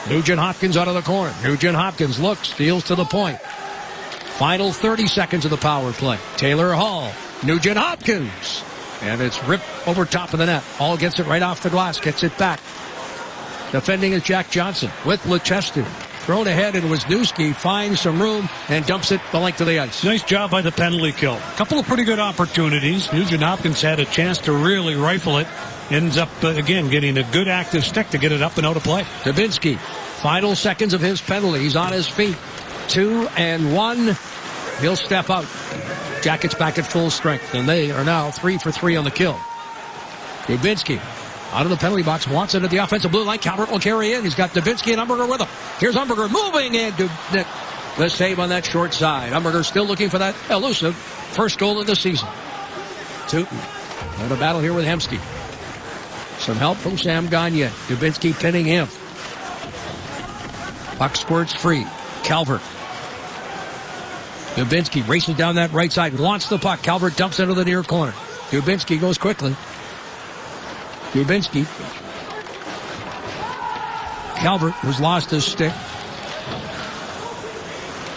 Speaker 1: Nugent Hopkins out of the corner. Nugent Hopkins looks. Steals to the point. Final 30 seconds of the power play. Taylor Hall. Nugent Hopkins. And it's ripped over top of the net. Hall gets it right off the glass. Gets it back. Defending is Jack Johnson with Lechestu. Thrown ahead, and Wisniewski finds some room and dumps it the length of the ice.
Speaker 2: Nice job by the penalty kill. A couple of pretty good opportunities. Nugent Hopkins had a chance to really rifle it. Ends up, again, getting a good active stick to get it up and out of play.
Speaker 1: Dubinsky, final seconds of his penalty. He's on his feet. 2-1. He'll step out. Jackets back at full strength, and they are now 3 for 3 on the kill. Dubinsky out of the penalty box, wants it at the offensive blue line. Calvert will carry in. He's got Dubinsky and Umberger with him. Here's Umberger moving, and Dubnyk the save on that short side. Umberger still looking for that elusive first goal of the season. Tootin. And a battle here with Hemsky. Some help from Sam Gagner. Dubinsky pinning him. Puck squirts free. Calvert. Dubinsky races down that right side. Wants the puck. Calvert dumps into the near corner. Dubinsky goes quickly. Dubinsky. Calvert, who's lost his stick.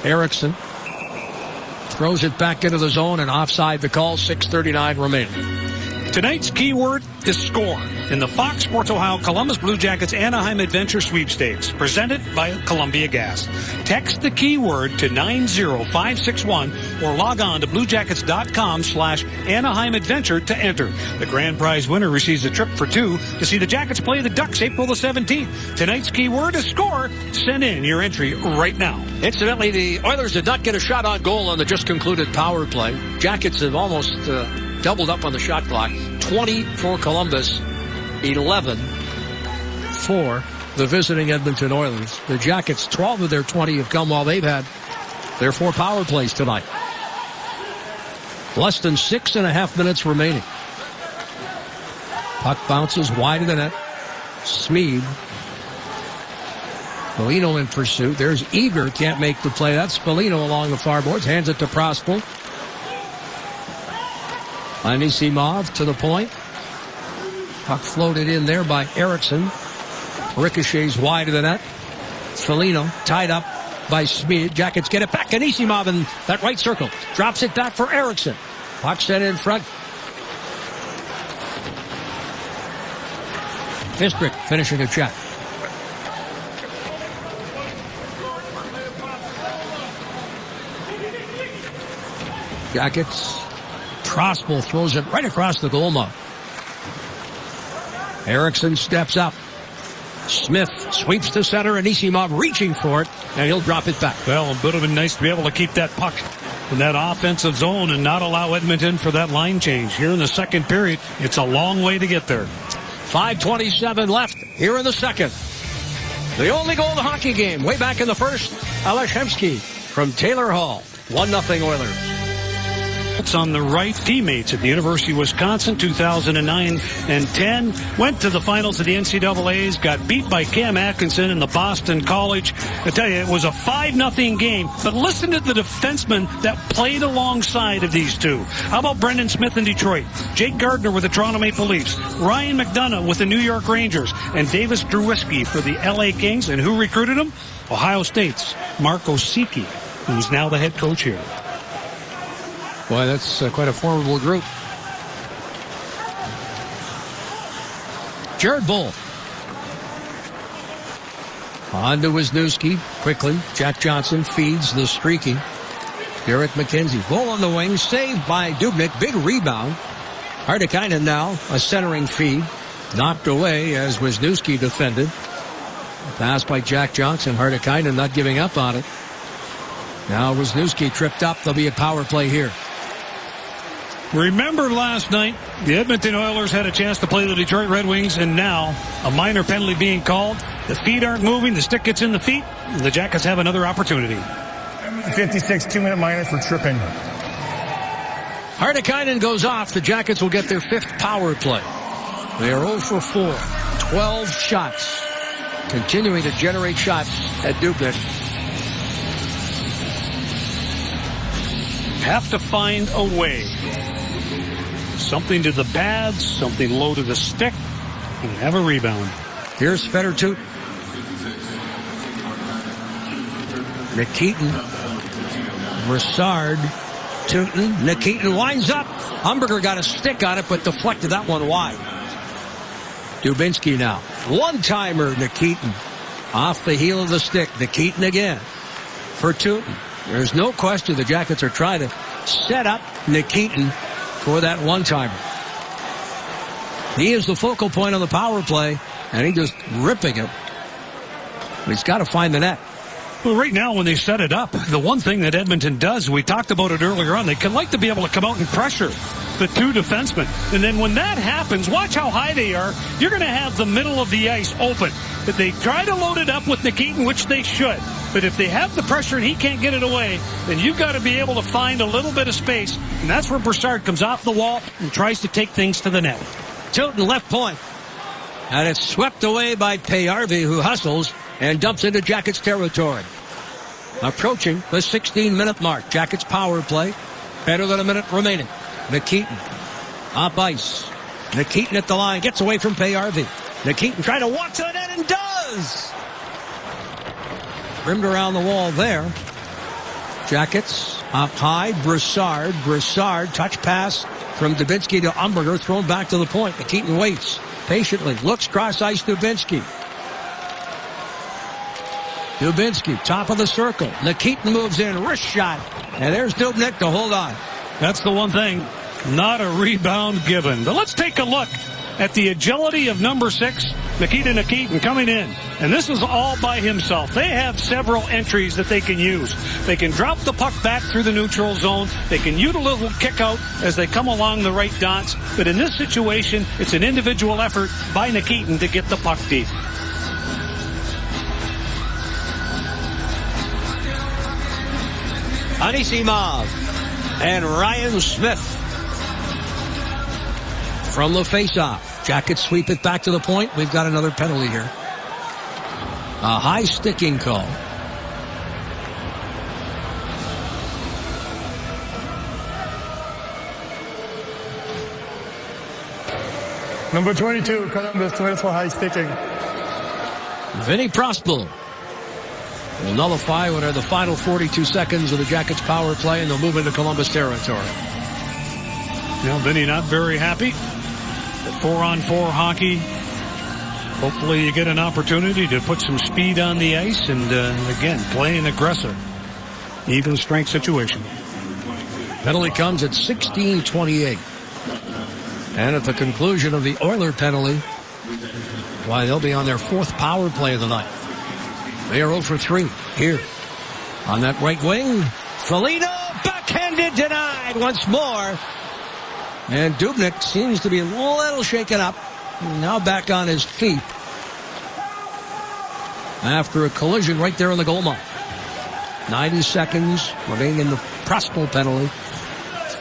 Speaker 1: Eriksson throws it back into the zone and offside the call. 6:39 remaining.
Speaker 2: Tonight's keyword is score in the Fox Sports Ohio Columbus Blue Jackets Anaheim Adventure Sweepstakes, presented by Columbia Gas. Text the keyword to 90561 or log on to bluejackets.com/Anaheim Adventure to enter. The grand prize winner receives a trip for two to see the Jackets play the Ducks April the 17th. Tonight's keyword is score. Send in your entry right now.
Speaker 1: Incidentally, the Oilers did not get a shot on goal on the just concluded power play. Jackets have almost doubled up on the shot clock. 20 for Columbus, 11 for the visiting Edmonton Oilers. The Jackets, 12 of their 20 have come while they've had their 4 power plays tonight. Less than 6.5 minutes remaining. Puck bounces wide of the net. Smeed. Foligno in pursuit. There's Eager, can't make the play. That's Foligno along the far boards. Hands it to Prospel. Anisimov to the point. Puck floated in there by Eriksson. Ricochets wide of the net. Foligno tied up by Smeed. Jackets get it back. Anisimov in that right circle. Drops it back for Eriksson. Puck set in front. Fistrick finishing a check. Jackets. Prospel throws it right across the goal mouth. Eriksson steps up. Smith sweeps to center, and Anisimov reaching for it, and he'll drop it back.
Speaker 2: Well, it would have been nice to be able to keep that puck in that offensive zone and not allow Edmonton for that line change. Here in the second period, it's a long way to get there.
Speaker 1: 5:27 left here in the second. The only goal in the hockey game, way back in the first, Alashemsky from Taylor Hall. 1-0 Oilers.
Speaker 2: It's on the right. Teammates at the University of Wisconsin, 2009 and 10. Went to the finals of the NCAAs. Got beat by Cam Atkinson in the Boston College. I tell you, it was a 5-0 game. But listen to the defensemen that played alongside of these two. How about Brendan Smith in Detroit? Jake Gardner with the Toronto Maple Leafs. Ryan McDonough with the New York Rangers. And Davis Drewiski for the LA Kings. And who recruited him? Ohio State's Mark Osicki, who's now the head coach here.
Speaker 1: Boy, that's quite a formidable group. Jared Bull. On to Wisniewski. Quickly. Jack Johnson feeds the streaky Derek McKenzie. Bull on the wing. Saved by Dubnyk. Big rebound. Hartikainen now. A centering feed. Knocked away as Wisniewski defended. Pass by Jack Johnson. Hartikainen not giving up on it. Now Wisniewski tripped up. There'll be a power play here.
Speaker 2: Remember last night, the Edmonton Oilers had a chance to play the Detroit Red Wings, and now a minor penalty being called. The feet aren't moving. The stick gets in the feet. The Jackets have another opportunity.
Speaker 5: 56, 2-minute minor for tripping.
Speaker 1: Hartikainen goes off. The Jackets will get their 5th power play. They are 0 for 4. 12 shots. Continuing to generate shots at Dubnyk.
Speaker 2: Have to find a way. Something to the pads, something low to the stick, and have a rebound.
Speaker 1: Here's Feb.10. Nikitin. Brassard. Tootin. Nikitin winds up. Umberger got a stick on it, but deflected that one wide. Dubinsky now. One-timer, Nikitin. Off the heel of the stick. Nikitin again. For Tootin. There's no question the Jackets are trying to set up Nikitin for that one-timer. He is the focal point on the power play, and he's just ripping it. But he's got to find the net.
Speaker 2: Well, right now when they set it up, the one thing that Edmonton does, we talked about it earlier on, they can like to be able to come out and pressure the two defensemen. And then when that happens, watch how high they are. You're going to have the middle of the ice open. If they try to load it up with Nikitin, which they should, but if they have the pressure and he can't get it away, then you've got to be able to find a little bit of space. And that's where Brassard comes off the wall and tries to take things to the net.
Speaker 1: Tilton left point. And it's swept away by Payarvi, who hustles and dumps into Jackets territory. Approaching the 16-minute mark. Jackets power play. Better than a minute remaining. Nikitin up ice. Nikitin at the line. Gets away from Payarvi. Nikitin trying to walk to the net and does. Rimmed around the wall there. Jackets up high. Brassard. Brassard. Touch pass from Dubinsky to Umberger. Thrown back to the point. Nikitin waits patiently. Looks cross ice to Dubinsky. Dubinsky, top of the circle. Nikitin moves in. Wrist shot. And there's Dubnyk to hold on.
Speaker 2: That's the one thing. Not a rebound given. But let's take a look at the agility of number 6, Nikita Nikitin, coming in. And this is all by himself. They have several entries that they can use. They can drop the puck back through the neutral zone. They can use a little kick out as they come along the right dots. But in this situation, it's an individual effort by Nikitin to get the puck deep.
Speaker 1: Anisimov and Ryan Smith from the faceoff. Jackets sweep it back to the point. We've got another penalty here. A high sticking call.
Speaker 5: Number 22, Columbus, for high sticking.
Speaker 1: Vinny Prospel will nullify what are the final 42 seconds of the Jackets power play, and they'll move into Columbus territory.
Speaker 2: Now, Vinny not very happy. 4-on-4 hockey. Hopefully you get an opportunity to put some speed on the ice and, again, play an aggressive, even strength situation.
Speaker 1: Penalty comes at 16:28. And at the conclusion of the Oiler penalty, why, they'll be on their 4th power play of the night. They are 0 for 3 here on that right wing. Foligno, backhanded, denied once more. And Dubnyk seems to be a little shaken up. Now back on his feet after a collision right there in the goal mouth. 90 seconds remaining in the Prospel penalty.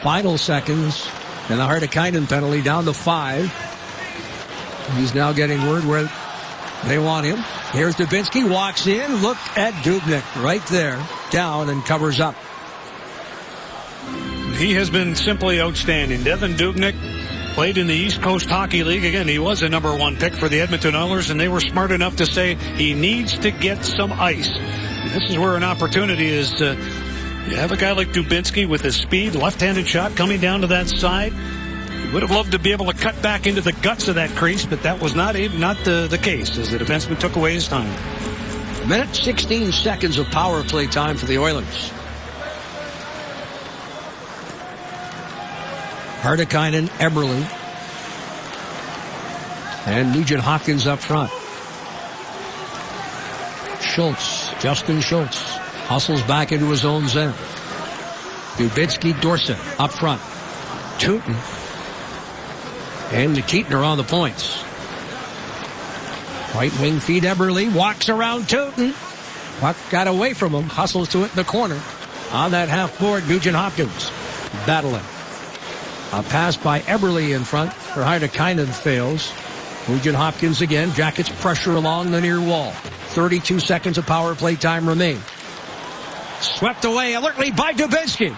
Speaker 1: Final seconds in the Hartikainen penalty, down to 5. He's now getting word where they want him. Here's Dubinsky, walks in. Look at Dubnyk right there, down and covers up.
Speaker 2: He has been simply outstanding. Devan Dubnyk played in the East Coast Hockey League. Again, he was a number 1 pick for the Edmonton Oilers, and they were smart enough to say he needs to get some ice. And this is where an opportunity is to you have a guy like Dubinsky with his speed, left-handed shot coming down to that side. He would have loved to be able to cut back into the guts of that crease, but that was not the case as the defenseman took away his time.
Speaker 1: A minute, 16 seconds of power play time for the Oilers. Hartikainen, Eberle, and Nugent Hopkins up front. Justin Schultz, hustles back into his own zone. Dubinsky, Dorsett up front. Tootin. And Nikitin on the points. Right wing feed Eberle. Walks around Tootin. Puck got away from him. Hustles to it in the corner. On that half board, Nugent Hopkins battling. A pass by Eberle in front for Heidekainen fails. Nugent Hopkins again. Jackets pressure along the near wall. 32 seconds of power play time remain. Swept away alertly by Dubinsky.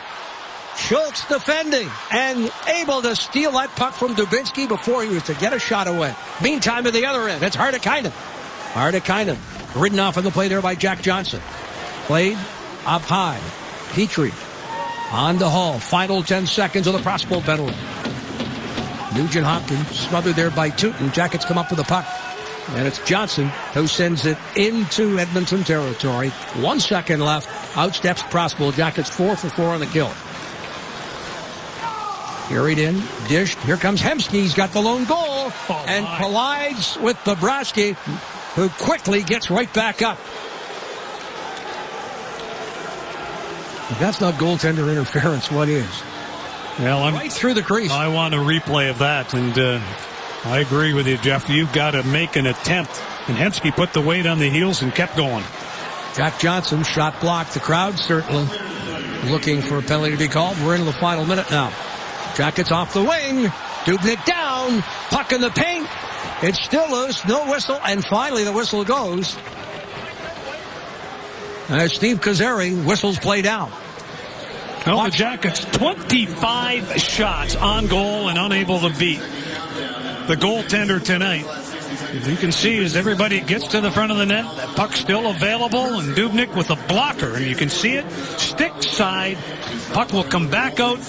Speaker 1: Schultz defending and able to steal that puck from Dubinsky before he was to get a shot away. Meantime, at the other end, it's Heidekainen. Heidekainen ridden off on the play there by Jack Johnson. Played up high. Petrie on the Hall. Final 10 seconds of the Prospal penalty. Nugent Hopkins smothered there by Tootin. Jackets come up with the puck. And it's Johnson who sends it into Edmonton territory. 1 second left. Outsteps Prospal. Jackets 4 for 4 on the kill. Carried in, dished. Here comes Hemsky. He's got the lone goal and collides with Bobrovsky, who quickly gets right back up. If that's not goaltender interference, what is?
Speaker 2: Well,
Speaker 1: right through the crease.
Speaker 2: I want a replay of that, and I agree with you, Jeff. You've got to make an attempt. And Hemsky put the weight on the heels and kept going.
Speaker 1: Jack Johnson, shot blocked. The crowd certainly looking for a penalty to be called. We're into the final minute now. Jackets off the wing. Dubnyk down. Puck in the paint. It's still loose. No whistle. And finally the whistle goes. As Steve Kazari whistles play down.
Speaker 2: Well, the Jackets, 25 shots on goal and unable to beat the goaltender tonight. You can see as everybody gets to the front of the net, the puck's still available, and Dubnyk with a blocker. And you can see it, stick side, puck will come back out,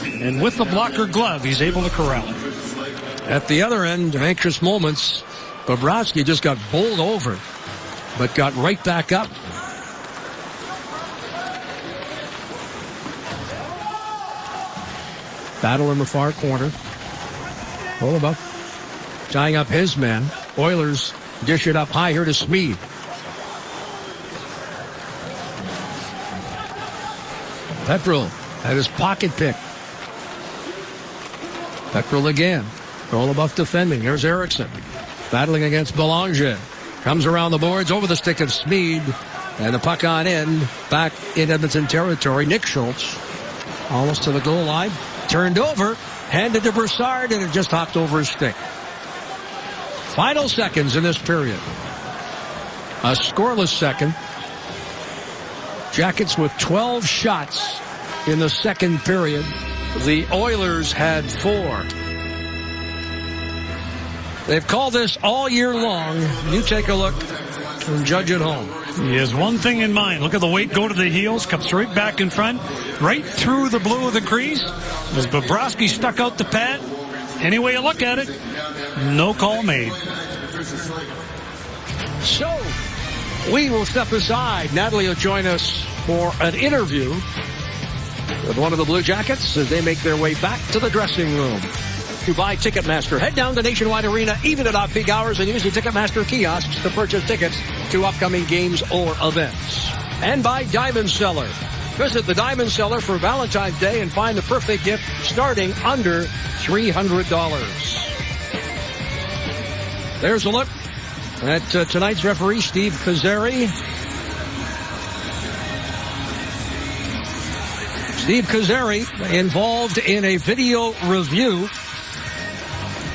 Speaker 2: and with the blocker glove, he's able to corral it.
Speaker 1: At the other end, anxious moments, Bobrovsky just got bowled over, but got right back up. Battle in the far corner. Holobuff tying up his man. Oilers dish it up high here to Smead. Petrel at his pocket pick. Petrel again. Holobuff defending. Here's Eriksson. Battling against Belanger. Comes around the boards over the stick of Smead. And the puck on end. Back in Edmonton territory. Nick Schultz. Almost to the goal line. Turned over, handed to Broussard, and it just hopped over his stick. Final seconds in this period. A scoreless second. Jackets with 12 shots in the second period. The Oilers had 4. They've called this all year long. You take a look and judge at home.
Speaker 2: He has one thing in mind. Look at the weight go to the heels, comes right back in front, right through the blue of the crease. As Bobrovsky stuck out the pad. Any way you look at it, no call made.
Speaker 1: So, we will step aside. Natalie will join us for an interview with one of the Blue Jackets as they make their way back to the dressing room. To buy Ticketmaster, head down to Nationwide Arena even at off-peak hours and use the Ticketmaster kiosks to purchase tickets to upcoming games or events. And by Diamond Cellar. Visit the Diamond Cellar for Valentine's Day and find the perfect gift starting under $300. There's a look at tonight's referee, Steve Kazari. Steve Kazari involved in a video review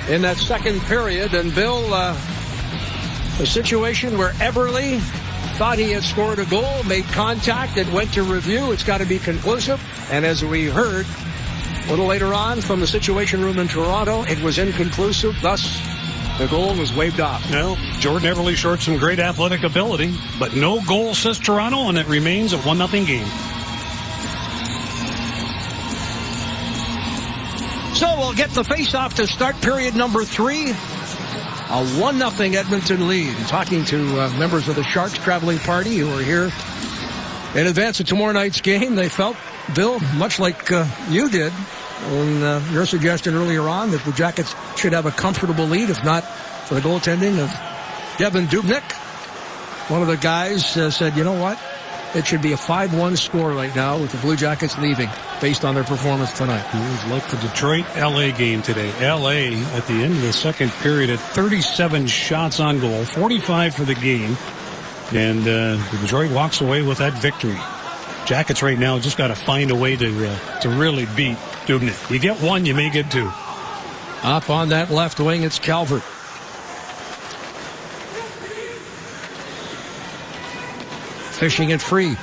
Speaker 1: in that second period. And Bill, a situation where Eberle thought he had scored a goal, made contact, and went to review. It's got to be conclusive. And as we heard a little later on from the Situation Room in Toronto, it was inconclusive. Thus, the goal was waved off.
Speaker 2: Well, Jordan Eberle showed some great athletic ability, but no goal, says Toronto, and it remains a 1-0 game.
Speaker 1: So we'll get the face-off to start period number 3. A 1-0 Edmonton lead. Talking to members of the Sharks traveling party who are here in advance of tomorrow night's game, they felt, Bill, much like you did, on your suggestion earlier on, that the Jackets should have a comfortable lead, if not for the goaltending of Devin Dubnyk. One of the guys said, you know what? It should be a 5-1 score right now with the Blue Jackets leaving. based on their performance tonight.
Speaker 2: It was like the Detroit-LA game today. LA, at the end of the second period, had 37 shots on goal, 45 for the game. And Detroit walks away with that victory. Jackets right now just got to find a way to really beat Dubnyk. You get one, you may get two.
Speaker 1: Up on that left wing, it's Calvert. Fishing it free.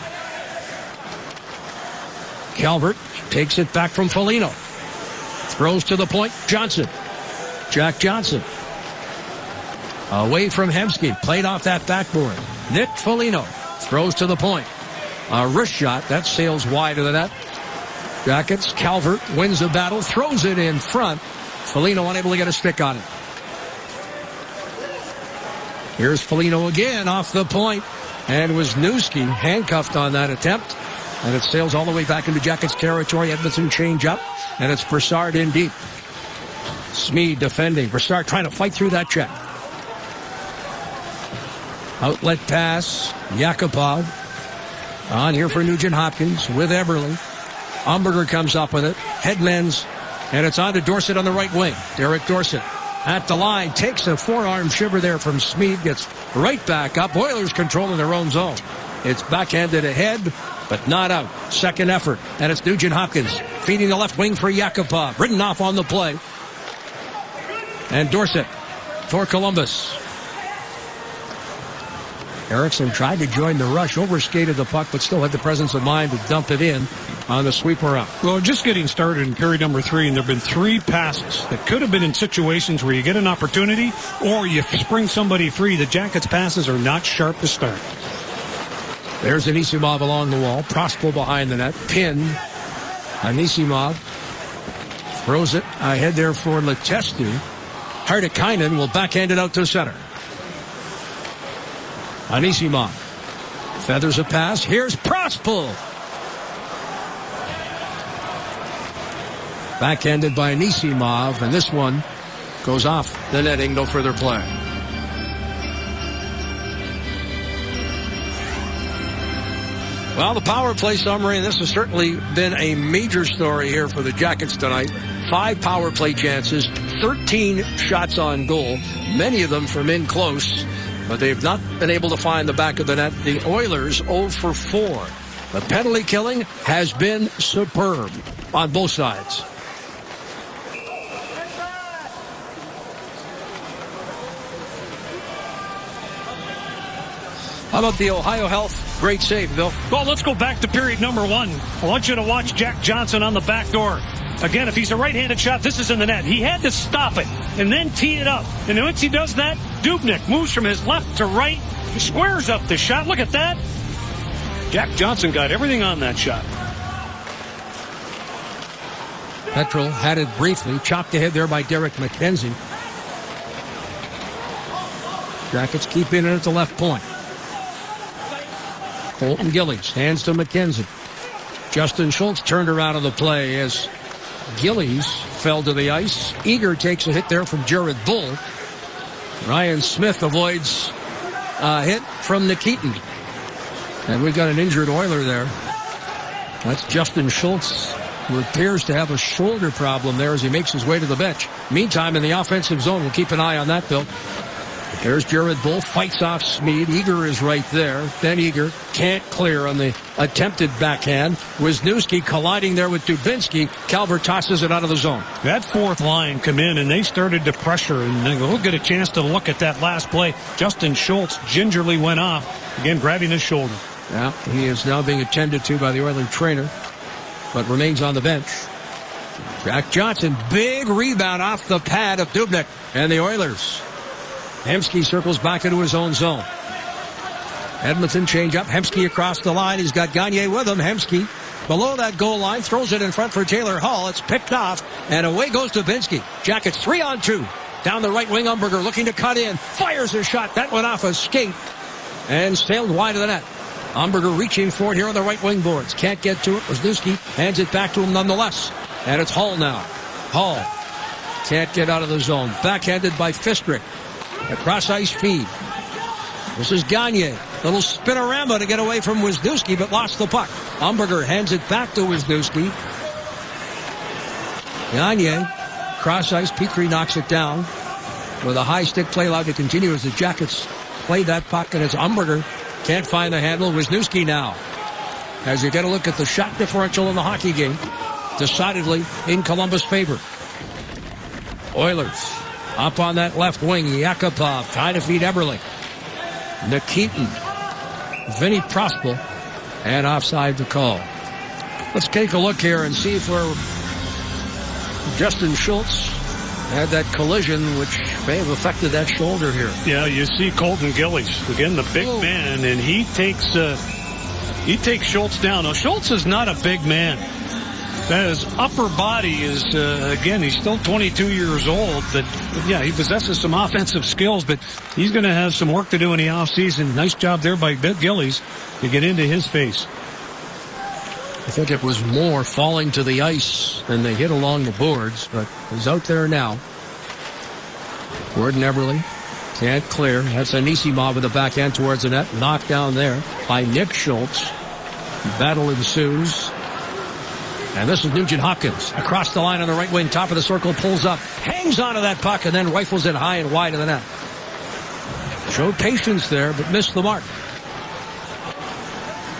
Speaker 1: Calvert takes it back from Foligno. Throws to the point. Johnson. Jack Johnson. Away from Hemsky. Played off that backboard. Nick Foligno throws to the point. A wrist shot. That sails wide of the net. Jackets. Calvert wins the battle. Throws it in front. Foligno unable to get a stick on it. Here's Foligno again off the point. And Wisniewski handcuffed on that attempt. And it sails all the way back into Jackets territory. Edmonton change up. And it's Brassard in deep. Smead defending. Brassard trying to fight through that check. Outlet pass. Yakupov. On here for Nugent Hopkins with Eberle. Umberger comes up with it. Headmans. And it's on to Dorsett on the right wing. Derek Dorsett at the line. Takes a forearm shiver there from Smead. Gets right back up. Oilers controlling their own zone. It's backhanded ahead, but not out. Second effort. And it's Nugent Hopkins feeding the left wing for Yakupov. Ridden off on the play. And Dorsett for Columbus. Eriksson tried to join the rush, overskated the puck, but still had the presence of mind to dump it in on the sweeper out.
Speaker 2: Well, just getting started in period number 3, and there have been 3 passes that could have been in situations where you get an opportunity or you spring somebody free. The Jackets' passes are not sharp to start.
Speaker 1: There's Anisimov along the wall. Prospel behind the net. Pinned. Anisimov throws it ahead there for Letestu. Hartikainen will backhand it out to center. Anisimov feathers a pass. Here's Prospel. Backhanded by Anisimov, and this one goes off the netting. No further play. Well, the power play summary, and this has certainly been a major story here for the Jackets tonight. 5 power play chances, 13 shots on goal, many of them from in close, but they've not been able to find the back of the net. The Oilers 0 for 4. The penalty killing has been superb on both sides. How about the Ohio Health? Great save, Bill.
Speaker 2: Well, let's go back to period number 1. I want you to watch Jack Johnson on the back door. Again, if he's a right-handed shot, this is in the net. He had to stop it and then tee it up. And once he does that, Dubnyk moves from his left to right. He squares up the shot. Look at that. Jack Johnson got everything on that shot.
Speaker 1: Petrel had it briefly. Chopped ahead there by Derek McKenzie. Jackets keep in it at the left point. Colton Gillies hands to McKenzie. Justin Schultz turned around on the play as Gillies fell to the ice. Eager takes a hit there from Jared Bull. Ryan Smith avoids a hit from Nikitin. And we've got an injured Oiler there. That's Justin Schultz, who appears to have a shoulder problem there as he makes his way to the bench. Meantime, in the offensive zone, we'll keep an eye on that, Bill. There's Jared Bull, fights off Smead. Eager is right there. Then Eager can't clear on the attempted backhand. Wisniewski colliding there with Dubinsky. Calvert tosses it out of the zone.
Speaker 2: That fourth line come in, and they started to pressure, and we'll get a chance to look at that last play. Justin Schultz gingerly went off, again grabbing his shoulder.
Speaker 1: Yeah, he is now being attended to by the Oilers trainer, but remains on the bench. Jack Johnson, big rebound off the pad of Dubnyk and the Oilers. Hemsky circles back into his own zone. Edmonton change up. Hemsky across the line. He's got Gagne with him. Hemsky below that goal line. Throws it in front for Taylor Hall. It's picked off. And away goes Dubinsky. Jackets 3-on-2. Down the right wing. Umberger looking to cut in. Fires a shot. That went off a skate. And sailed wide of the net. Umberger reaching for it here on the right wing boards. Can't get to it. Wisniewski hands it back to him nonetheless. And it's Hall now. Hall can't get out of the zone. Backhanded by Fistrick. A cross-ice feed. This is Gagne. Little spinorama to get away from Wisniewski, but lost the puck. Umberger hands it back to Wisniewski. Gagne, cross ice. Petrie knocks it down with a high stick play allowed to continue as the Jackets play that puck, and it's Umberger. Can't find the handle. Wisniewski now. As you get a look at the shot differential in the hockey game, decidedly in Columbus' favor. Oilers up on that left wing. Yakupov trying to feed Eberle. Nikitin, Vinny Prospel, and offside the call. Let's take a look here and see if Justin Schultz had that collision, which may have affected that shoulder here.
Speaker 2: Yeah, you see Colton Gillies, again, the big man, and he takes Schultz down. Now, Schultz is not a big man. His upper body is, again, he's still 22 years old. But, yeah, he possesses some offensive skills, but he's going to have some work to do in the offseason. Nice job there by Gillies to get into his face.
Speaker 1: I think it was more falling to the ice than they hit along the boards, but he's out there now. Gordon Eberle can't clear. That's Anisimov with the backhand towards the net. Knocked down there by Nick Schultz. Battle ensues. And this is Nugent Hopkins across the line on the right wing, top of the circle, pulls up, hangs onto that puck, and then rifles it high and wide of the net. Showed patience there, but missed the mark.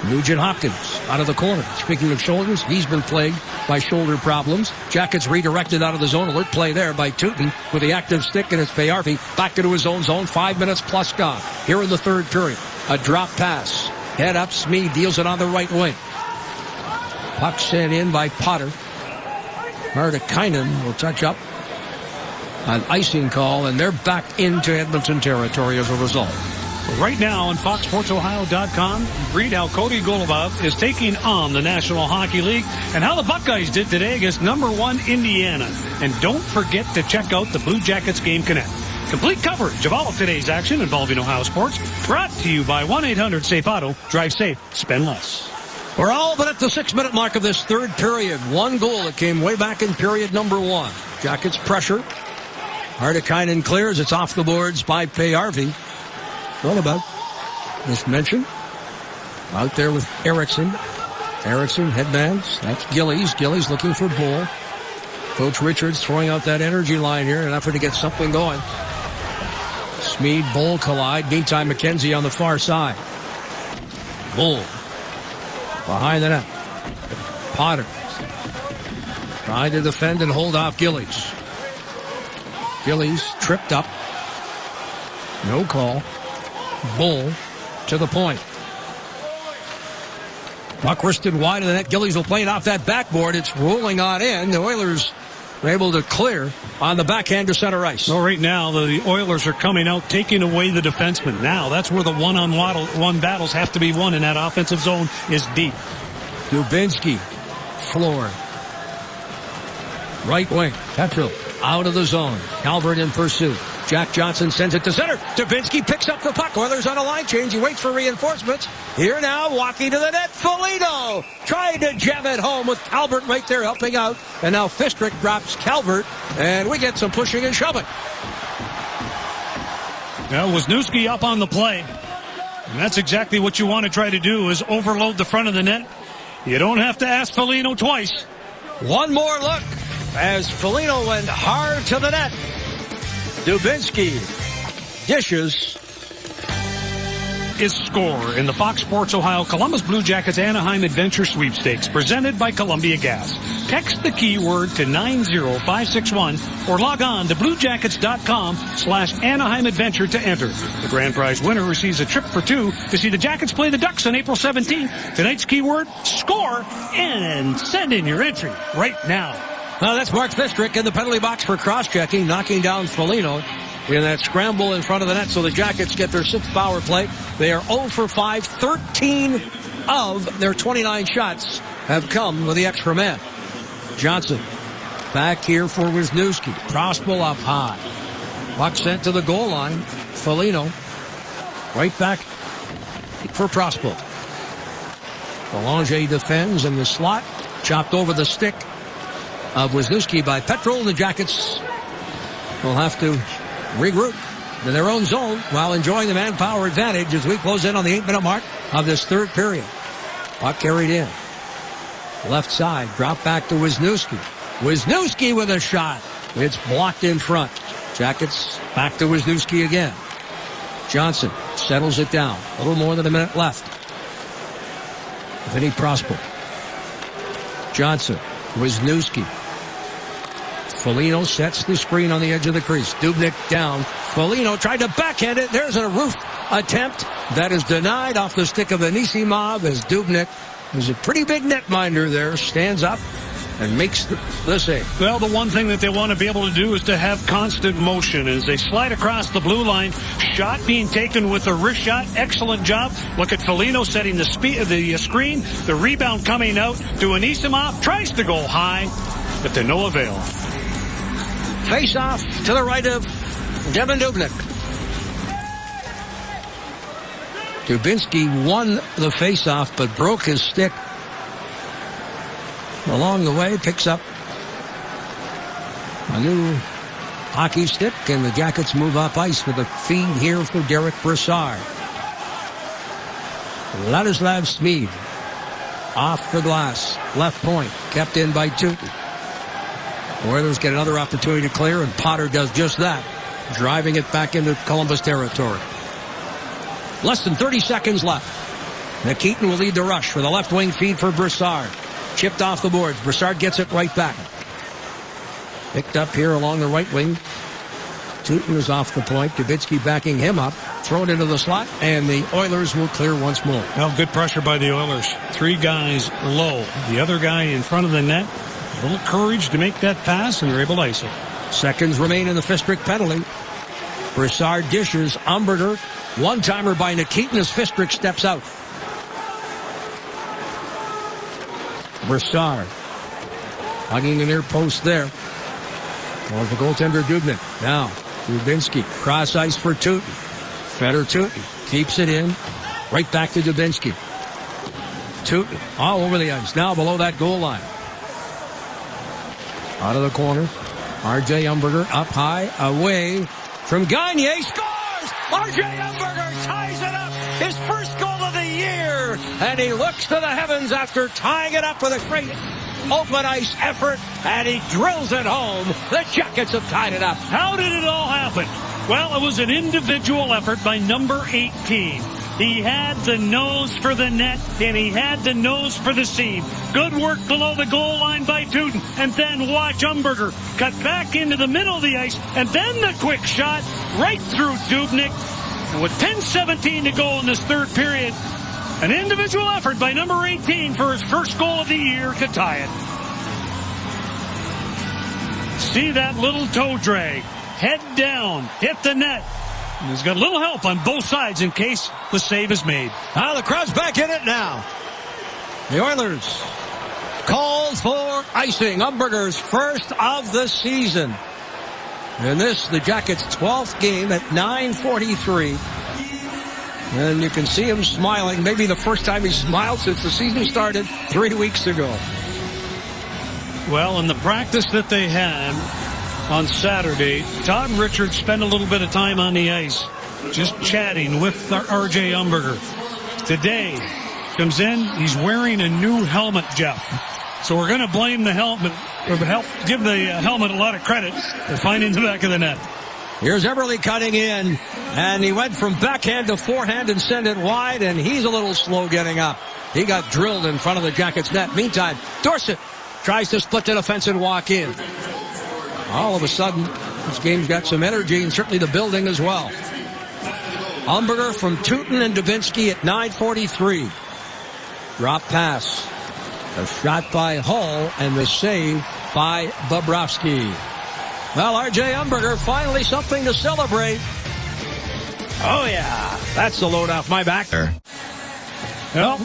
Speaker 1: Nugent Hopkins out of the corner. Speaking of shoulders, he's been plagued by shoulder problems. Jackets redirected out of the zone. Alert play there by Tootin with the active stick, and it's Payarvi back into his own zone. 5 minutes plus gone here in the third period. A drop pass. Head up, Smead deals it on the right wing. Puck sent in by Potter. Martikainen will touch up. An icing call, and they're back into Edmonton territory as a result.
Speaker 2: Right now on FoxSportsOhio.com, read how Cody Golovov is taking on the National Hockey League and how the Buckeyes did today against number 1 Indiana. And don't forget to check out the Blue Jackets Game Connect. Complete coverage of all of today's action involving Ohio sports, brought to you by 1-800-SAFE-AUTO. Drive safe, spend less.
Speaker 1: We're all but at the 6-minute mark of this third period. One goal that came way back in period number 1. Jackets pressure. Martikainen clears. It's off the boards by Payarvi. What about this mention? Out there with Eriksson. Eriksson headbands. That's Gillies. Gillies looking for Bull. Coach Richards throwing out that energy line here in an effort to get something going. Smead, Bull collide. Meantime, McKenzie on the far side. Bull behind the net. Potter trying to defend and hold off Gillies. Gillies tripped up. No call. Bull to the point. Puck wristed wide of the net. Gillies will play it off that backboard. It's rolling on in. The Oilers are able to clear on the backhand to center ice.
Speaker 2: So right now, the Oilers are coming out, taking away the defenseman. Now, that's where the one-on-one battles have to be won, and that offensive zone is deep.
Speaker 1: Dubinsky, floor. Right wing. Petro out of the zone. Calvert in pursuit. Jack Johnson sends it to center. Dubinsky picks up the puck. Oilers on a line change. He waits for reinforcements. Here now, walking to the net. Foligno trying to jam it home with Calvert right there helping out. And now Fistrick drops Calvert. And we get some pushing and shoving.
Speaker 2: Now, Wisniewski up on the play. And that's exactly what you want to try to do, is overload the front of the net. You don't have to ask Foligno twice.
Speaker 1: One more look as Foligno went hard to the net. Dubinsky dishes.
Speaker 2: Is Score in the Fox Sports Ohio Columbus Blue Jackets Anaheim Adventure Sweepstakes, presented by Columbia Gas. Text the keyword to 90561 or log on to bluejackets.com/Anaheim Adventure to enter. The grand prize winner receives a trip for 2 to see the Jackets play the Ducks on April 17th. Tonight's keyword, Score, and send in your entry right now.
Speaker 1: Now that's Mark Fistrick in the penalty box for cross-checking, knocking down Foligno in that scramble in front of the net. So the Jackets get their 6th power play. They are 0 for 5. 13 of their 29 shots have come with the extra man. Johnson back here for Wisniewski. Prospel up high. Puck sent to the goal line. Foligno right back for Prospel. Belanger defends in the slot. Chopped over the stick of Wisniewski by Petrol. The Jackets will have to regroup to their own zone while enjoying the manpower advantage as we close in on the 8-minute mark of this third period. Puck carried in. Left side, drop back to Wisniewski. Wisniewski with a shot. It's blocked in front. Jackets back to Wisniewski again. Johnson settles it down. A little more than a minute left. Vinny Prosper. Johnson. Wisniewski. Foligno sets the screen on the edge of the crease. Dubnyk down. Foligno tried to backhand it. There's a roof attempt that is denied off the stick of Anisimov as Dubnyk, who's a pretty big netminder there, stands up and makes the save.
Speaker 2: Well, the one thing that they want to be able to do is to have constant motion as they slide across the blue line. Shot being taken with a wrist shot. Excellent job. Look at Foligno setting the screen. The rebound coming out to Anisimov. Tries to go high, but to no avail.
Speaker 1: Face off to the right of Devin Dubnyk. Dubinsky won the face-off, but broke his stick along the way. Picks up a new hockey stick, and the Jackets move up ice with a feed here for Derek Brassard. Ladislav Smid off the glass, left point, kept in by Tootin. Oilers get another opportunity to clear, and Potter does just that, driving it back into Columbus territory. Less than 30 seconds left. Nikitin will lead the rush with a left wing feed for Brassard. Chipped off the boards. Brassard gets it right back. Picked up here along the right wing. Tootin is off the point. Dubinsky backing him up. Thrown into the slot, and the Oilers will clear once more.
Speaker 2: Well, good pressure by the Oilers. 3 guys low. The other guy in front of the net. A little courage to make that pass, and they're able to ice it.
Speaker 1: Seconds remain in the Fistrick penalty. Brassard dishes. Umberger. One-timer by Nikitin as Fistrick steps out. Brassard. Hugging the near post there. Well, the goaltender Dubnyk. Now, Dubinsky. Cross ice for Tootin. Feder Tootin. Keeps it in. Right back to Dubinsky. Tootin. All over the ice. Now below that goal line. Out of the corner. R.J. Umberger up high. Away from Gagne. Scores! R.J. Umberger ties it up. His first goal of the year. And he looks to the heavens after tying it up with a great open ice effort. And he drills it home. The Jackets have tied it up.
Speaker 2: How did it all happen? Well, it was an individual effort by number 18. He had the nose for the net, and he had the nose for the seam. Good work below the goal line by Tootin. And then watch Umberger cut back into the middle of the ice, and then the quick shot right through Dubnyk. And with 10:17 to go in this third period, an individual effort by number 18 for his first goal of the year to tie it. See that little toe drag. Head down, hit the net. And he's got a little help on both sides in case the save is made.
Speaker 1: The crowd's back in it now. The Oilers called for icing. Umberger's first of the season. And this, the Jackets' 12th game at 9:43. And you can see him smiling. Maybe the first time he smiled since the season started 3 weeks ago.
Speaker 2: Well, in the practice that they had on Saturday, Todd Richards spent a little bit of time on the ice just chatting with R.J. Umberger. Today, comes in, he's wearing a new helmet, Jeff. So we're going to blame the helmet, or give the helmet a lot of credit for finding the back of the net.
Speaker 1: Here's Eberle cutting in, and he went from backhand to forehand and sent it wide, and he's a little slow getting up. He got drilled in front of the Jackets net. Meantime, Dorsett tries to split the defense and walk in. All of a sudden, this game's got some energy, and certainly the building as well. Umberger from Tootin and Dubinsky at 9:43. Drop pass. A shot by Hull, and the save by Bobrovsky. Well, R.J. Umberger, finally something to celebrate. Oh, yeah. That's the load off my back there.
Speaker 2: Well,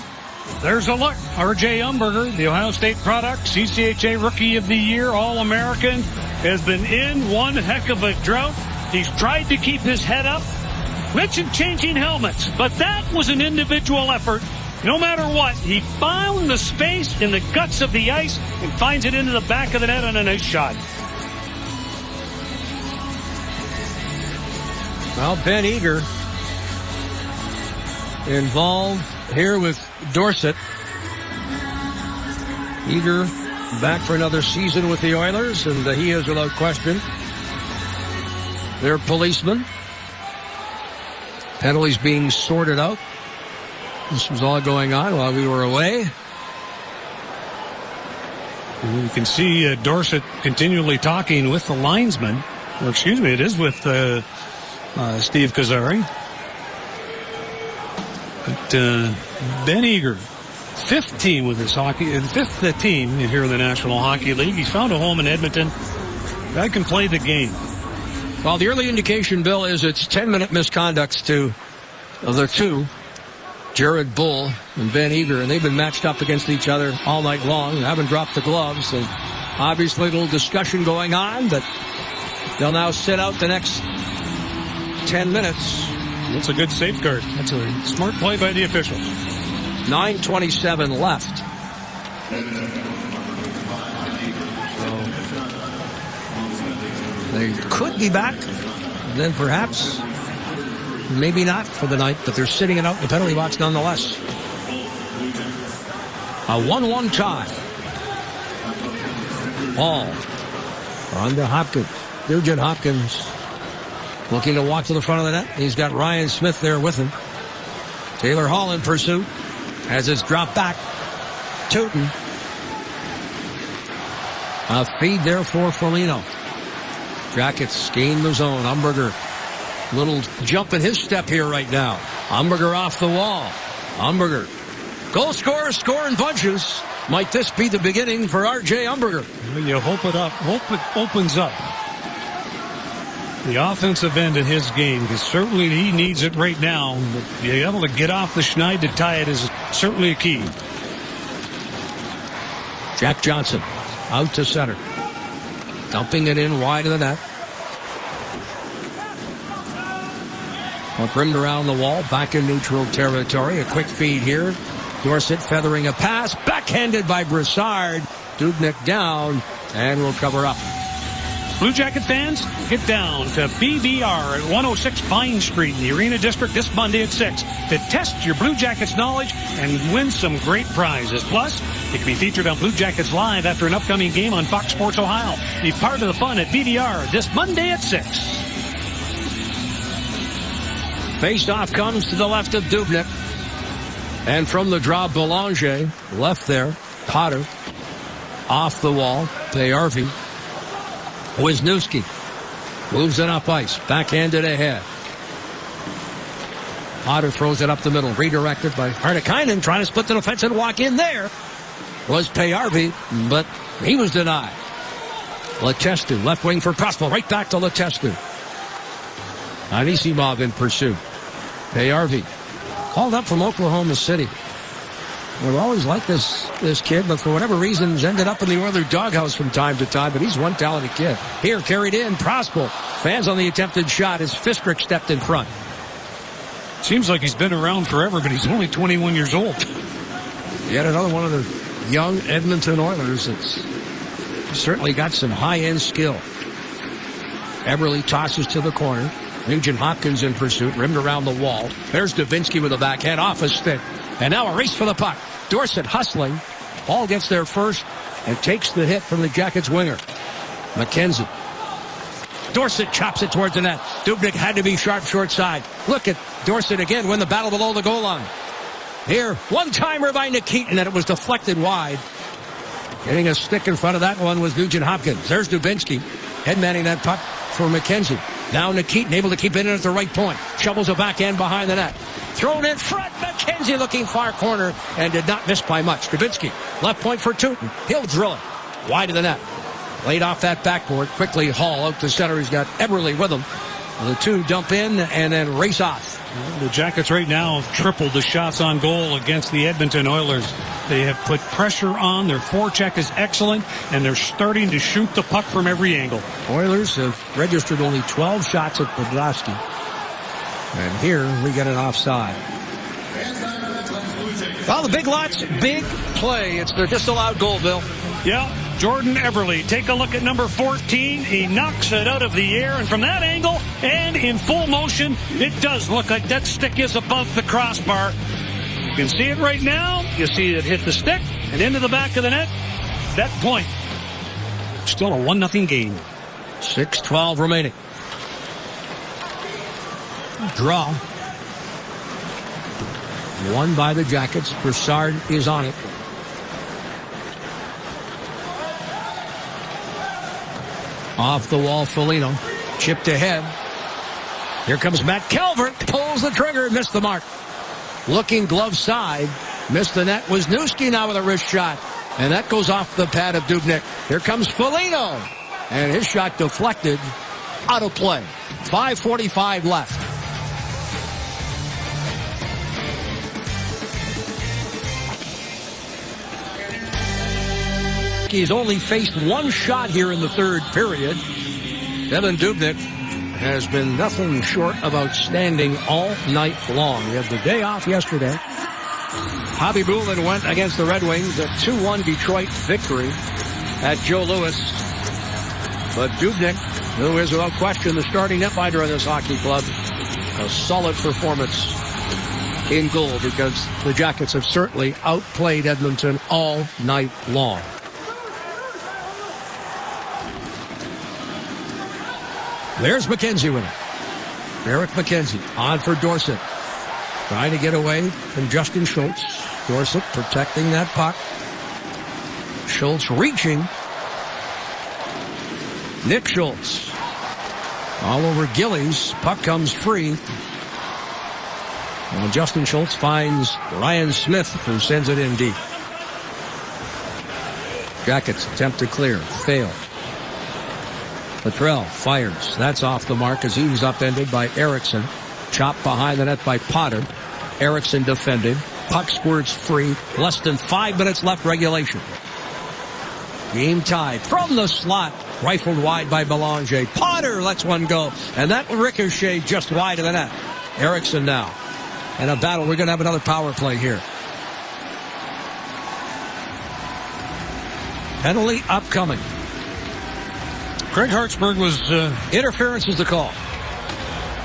Speaker 2: there's a look. R.J. Umberger, the Ohio State product, CCHA Rookie of the Year, All-American, has been in one heck of a drought. He's tried to keep his head up. Mentioned changing helmets, but that was an individual effort. No matter what, he found the space in the guts of the ice and finds it into the back of the net on a nice shot.
Speaker 1: Well, Ben Eager involved here with Dorsett. Eager back for another season with the Oilers, and he is without question their policeman. Penalties being sorted out. This was all going on while we were away.
Speaker 2: And you can see Dorsett continually talking with the linesman. Or excuse me, it is with Steve Kazari. But Ben Eager, fifth team with his hockey, fifth team here in the National Hockey League. He's found a home in Edmonton. Guy can play the game.
Speaker 1: Well, the early indication, Bill, is it's 10-minute misconducts to the two, Jared Bull and Ben Eager, and they've been matched up against each other all night long and haven't dropped the gloves. And obviously a little discussion going on, but they'll now sit out the next 10 minutes.
Speaker 2: That's a good safeguard. That's a smart play by the officials.
Speaker 1: 9:27 left. They could be back, then perhaps, maybe not for the night, but they're sitting it out in the penalty box nonetheless. A 1-1 tie. Ball on to Hopkins. Nugent Hopkins looking to walk to the front of the net. He's got Ryan Smith there with him. Taylor Hall in pursuit as it's dropped back. Tootin. A feed there for Foligno. Jackets gain the zone. Umberger, little jump in his step here right now. Umberger off the wall. Umberger, goal scorer, scoring bunches. Might this be the beginning for R.J. Umberger?
Speaker 2: You hope it opens up the offensive end in his game, because certainly he needs it right now. But being able to get off the schneid to tie it is certainly a key.
Speaker 1: Jack Johnson out to center. Dumping it in wide of the net. Rimmed around the wall, back in neutral territory. A quick feed here. Dorsett feathering a pass. Backhanded by Brassard. Dubnyk down, and will cover up.
Speaker 2: Blue Jacket fans, get down to BVR at 106 Pine Street in the Arena District this Monday at 6 to test your Blue Jackets knowledge and win some great prizes. Plus, you can be featured on Blue Jackets Live after an upcoming game on Fox Sports Ohio. Be part of the fun at BVR this Monday at 6.
Speaker 1: Face-off comes to the left of Dubnyk. And from the draw, Belanger left there. Potter off the wall. Payarvi. Wisniewski moves it up ice. Backhanded ahead. Potter throws it up the middle. Redirected by Hartikainen, trying to split the defense and walk in there. Was Payarvi, but he was denied. Letestu, left wing for Prospel. Right back to Letestu. Anisimov in pursuit. Payarvi, called up from Oklahoma City. We've always liked this kid, but for whatever reasons ended up in the Oilers doghouse from time to time, but he's one talented kid. Here, carried in, Prospel. Fans on the attempted shot as Fistrick stepped in front.
Speaker 2: Seems like he's been around forever, but he's only 21 years old.
Speaker 1: Yet another one of the young Edmonton Oilers that's certainly got some high-end skill. Eberle tosses to the corner. Nugent Hopkins in pursuit, rimmed around the wall. There's Davinsky with a backhand off a stick. And now a race for the puck. Dorsett hustling. Hall gets there first and takes the hit from the Jackets winger. McKenzie. Dorsett chops it towards the net. Dubnyk had to be sharp short side. Look at Dorsett again win the battle below the goal line. Here, one-timer by Nikitin, and it was deflected wide. Getting a stick in front of that one was Nugent Hopkins. There's Dubinsky headmanning that puck for McKenzie. Now Nikitin able to keep it in at the right point. Shovels a backhand behind the net. Thrown in front. McKenzie looking far corner and did not miss by much. Dubinsky, left point for Tootin. He'll drill it. Wide of the net. Laid off that backboard. Quickly Hall out to center. He's got Eberle with him. The two dump in and then race off.
Speaker 2: The Jackets right now have tripled the shots on goal against the Edmonton Oilers. They have put pressure on. Their forecheck is excellent, and they're starting to shoot the puck from every angle.
Speaker 1: Oilers have registered only 12 shots at Bobrovsky. And here we get an offside. Well, the big lots, big play. It's their disallowed goal, Bill.
Speaker 2: Yeah, Jordan Eberle. Take a look at number 14. He knocks it out of the air, and from that angle and in full motion, it does look like that stick is above the crossbar. You can see it right now. You see it hit the stick and into the back of the net. that point. Still a 1-0 game.
Speaker 1: 6:12 remaining. Draw. Won by the Jackets. Broussard is on it. Off the wall, Foligno. Chipped ahead. Here comes Matt Calvert. Pulls the trigger. Missed the mark. Looking glove side. Missed the net. Wisniewski now with a wrist shot. And that goes off the pad of Dubnyk. Here comes Foligno. And his shot deflected. Out of play. 5:45 left. He's only faced one shot here in the third period. Evan Dubnyk has been nothing short of outstanding all night long. He had the day off yesterday. Bobby Boulin went against the Red Wings, a 2-1 Detroit victory at Joe Louis. But Dubnyk, who is without question the starting netminder in this hockey club, a solid performance in goal because the Jackets have certainly outplayed Edmonton all night long. There's McKenzie with it. Eric McKenzie on for Dorsett. Trying to get away from Justin Schultz. Dorsett protecting that puck. Schultz reaching. Nick Schultz. All over Gillies. Puck comes free. And Justin Schultz finds Ryan Smith, who sends it in deep. Jackets attempt to clear. Failed. Latrell fires. That's off the mark as he was upended by Eriksson. Chopped behind the net by Potter. Eriksson defended. Puck squirts free. Less than 5 minutes left regulation. Game tied from the slot. Rifled wide by Belanger. Potter lets one go. And that ricochet just wide of the net. Eriksson now. And a battle. We're going to have another power play here. Penalty upcoming.
Speaker 2: Craig Hartsburg was
Speaker 1: interference is the call.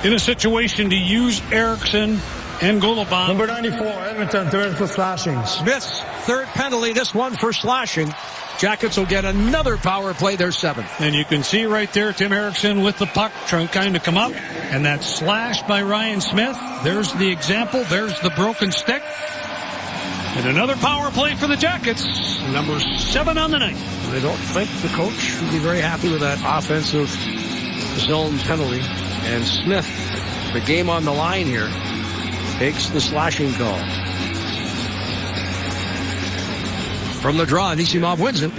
Speaker 2: In a situation to use Eriksson and Golubov.
Speaker 5: Number 94, Edmonton, third for slashing.
Speaker 1: Smith's third penalty, this one for slashing. Jackets will get another power play. There's 7.
Speaker 2: And you can see right there Tim Eriksson with the puck trying to come up. And that slash by Ryan Smith. There's the example. There's the broken stick. And another power play for the Jackets. Number 7 on the night.
Speaker 1: I don't think the coach would be very happy with that offensive zone penalty. And Smith, the game on the line here, takes the slashing call. From the draw, Anisimov wins it.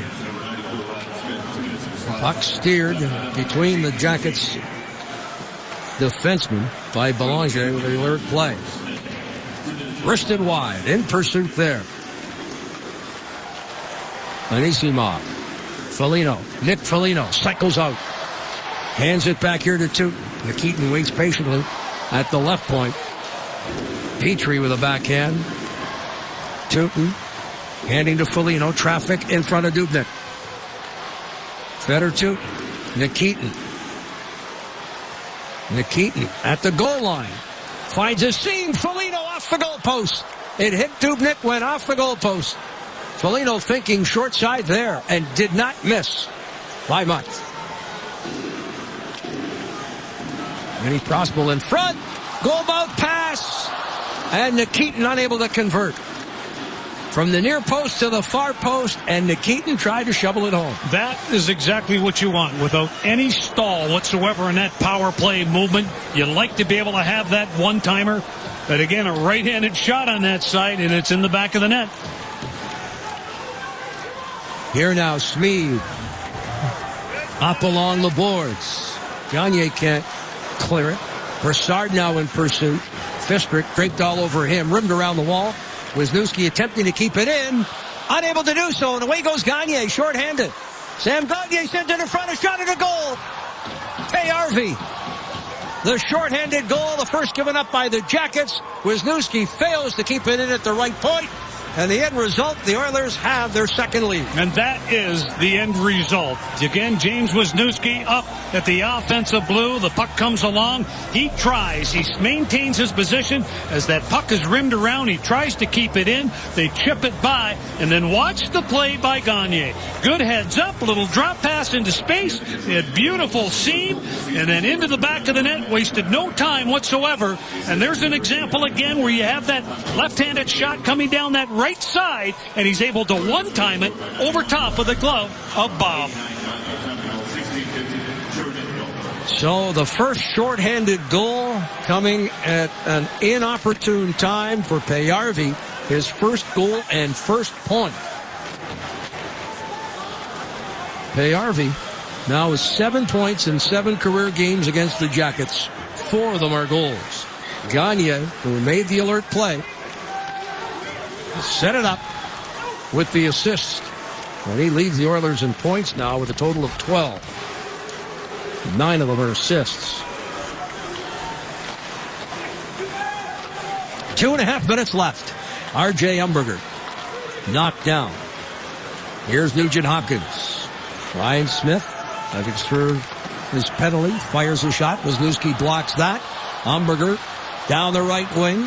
Speaker 1: Puck steered between the Jackets defenseman by Belanger with a alert play. Wristed wide, in pursuit there. Anisimov. Foligno. Nick Foligno cycles out. Hands it back here to Tooten. Nikitin waits patiently at the left point. Petrie with a backhand. Tooten handing to Foligno. Traffic in front of Dubnyk. Feder Tooten. Nikitin. Nikitin at the goal line. Finds a seam. Foligno off the goalpost. It hit Dubnyk, went off the goalpost. Foligno thinking short side there and did not miss by much. Vinny Prospal in front. Goal bout pass. And Nikitin unable to convert. From the near post to the far post, and Nikitin tried to shovel it home.
Speaker 2: That is exactly what you want. Without any stall whatsoever in that power play movement, you like to be able to have that one-timer. But again, a right-handed shot on that side, and it's in the back of the net.
Speaker 1: Here now, Smeed. Up along the boards. Gagne can't clear it. Broussard now in pursuit. Fistrick draped all over him, rimmed around the wall. Wisniewski attempting to keep it in. Unable to do so, and away goes Gagne, short-handed. Sam Gagne sent it in front, a shot at a goal. Harvey. The short-handed goal, the first given up by the Jackets. Wisniewski fails to keep it in at the right point. And the end result, the Oilers have their second lead.
Speaker 2: And that is the end result. Again, James Wisniewski up at the offensive blue. The puck comes along. He tries. He maintains his position as that puck is rimmed around. He tries to keep it in. They chip it by. And then watch the play by Gagne. Good heads up. Little drop pass into space. He had beautiful seam. And then into the back of the net. Wasted no time whatsoever. And there's an example again where you have that left-handed shot coming down that right side. And he's able to one-time it over top of the glove of Bob.
Speaker 1: So the first shorthanded goal coming at an inopportune time for Payarvi. His first goal and first point. Payarvi now has 7 points in 7 career games against the Jackets. 4 of them are goals. Gagne, who made the alert play, set it up with the assist. And he leads the Oilers in points now with a total of 12. 9 of them are assists. 2.5 minutes left. R.J. Umberger knocked down. Here's Nugent Hopkins. Ryan Smith, looking through his penalty, fires a shot. Wisniewski blocks that. Umberger down the right wing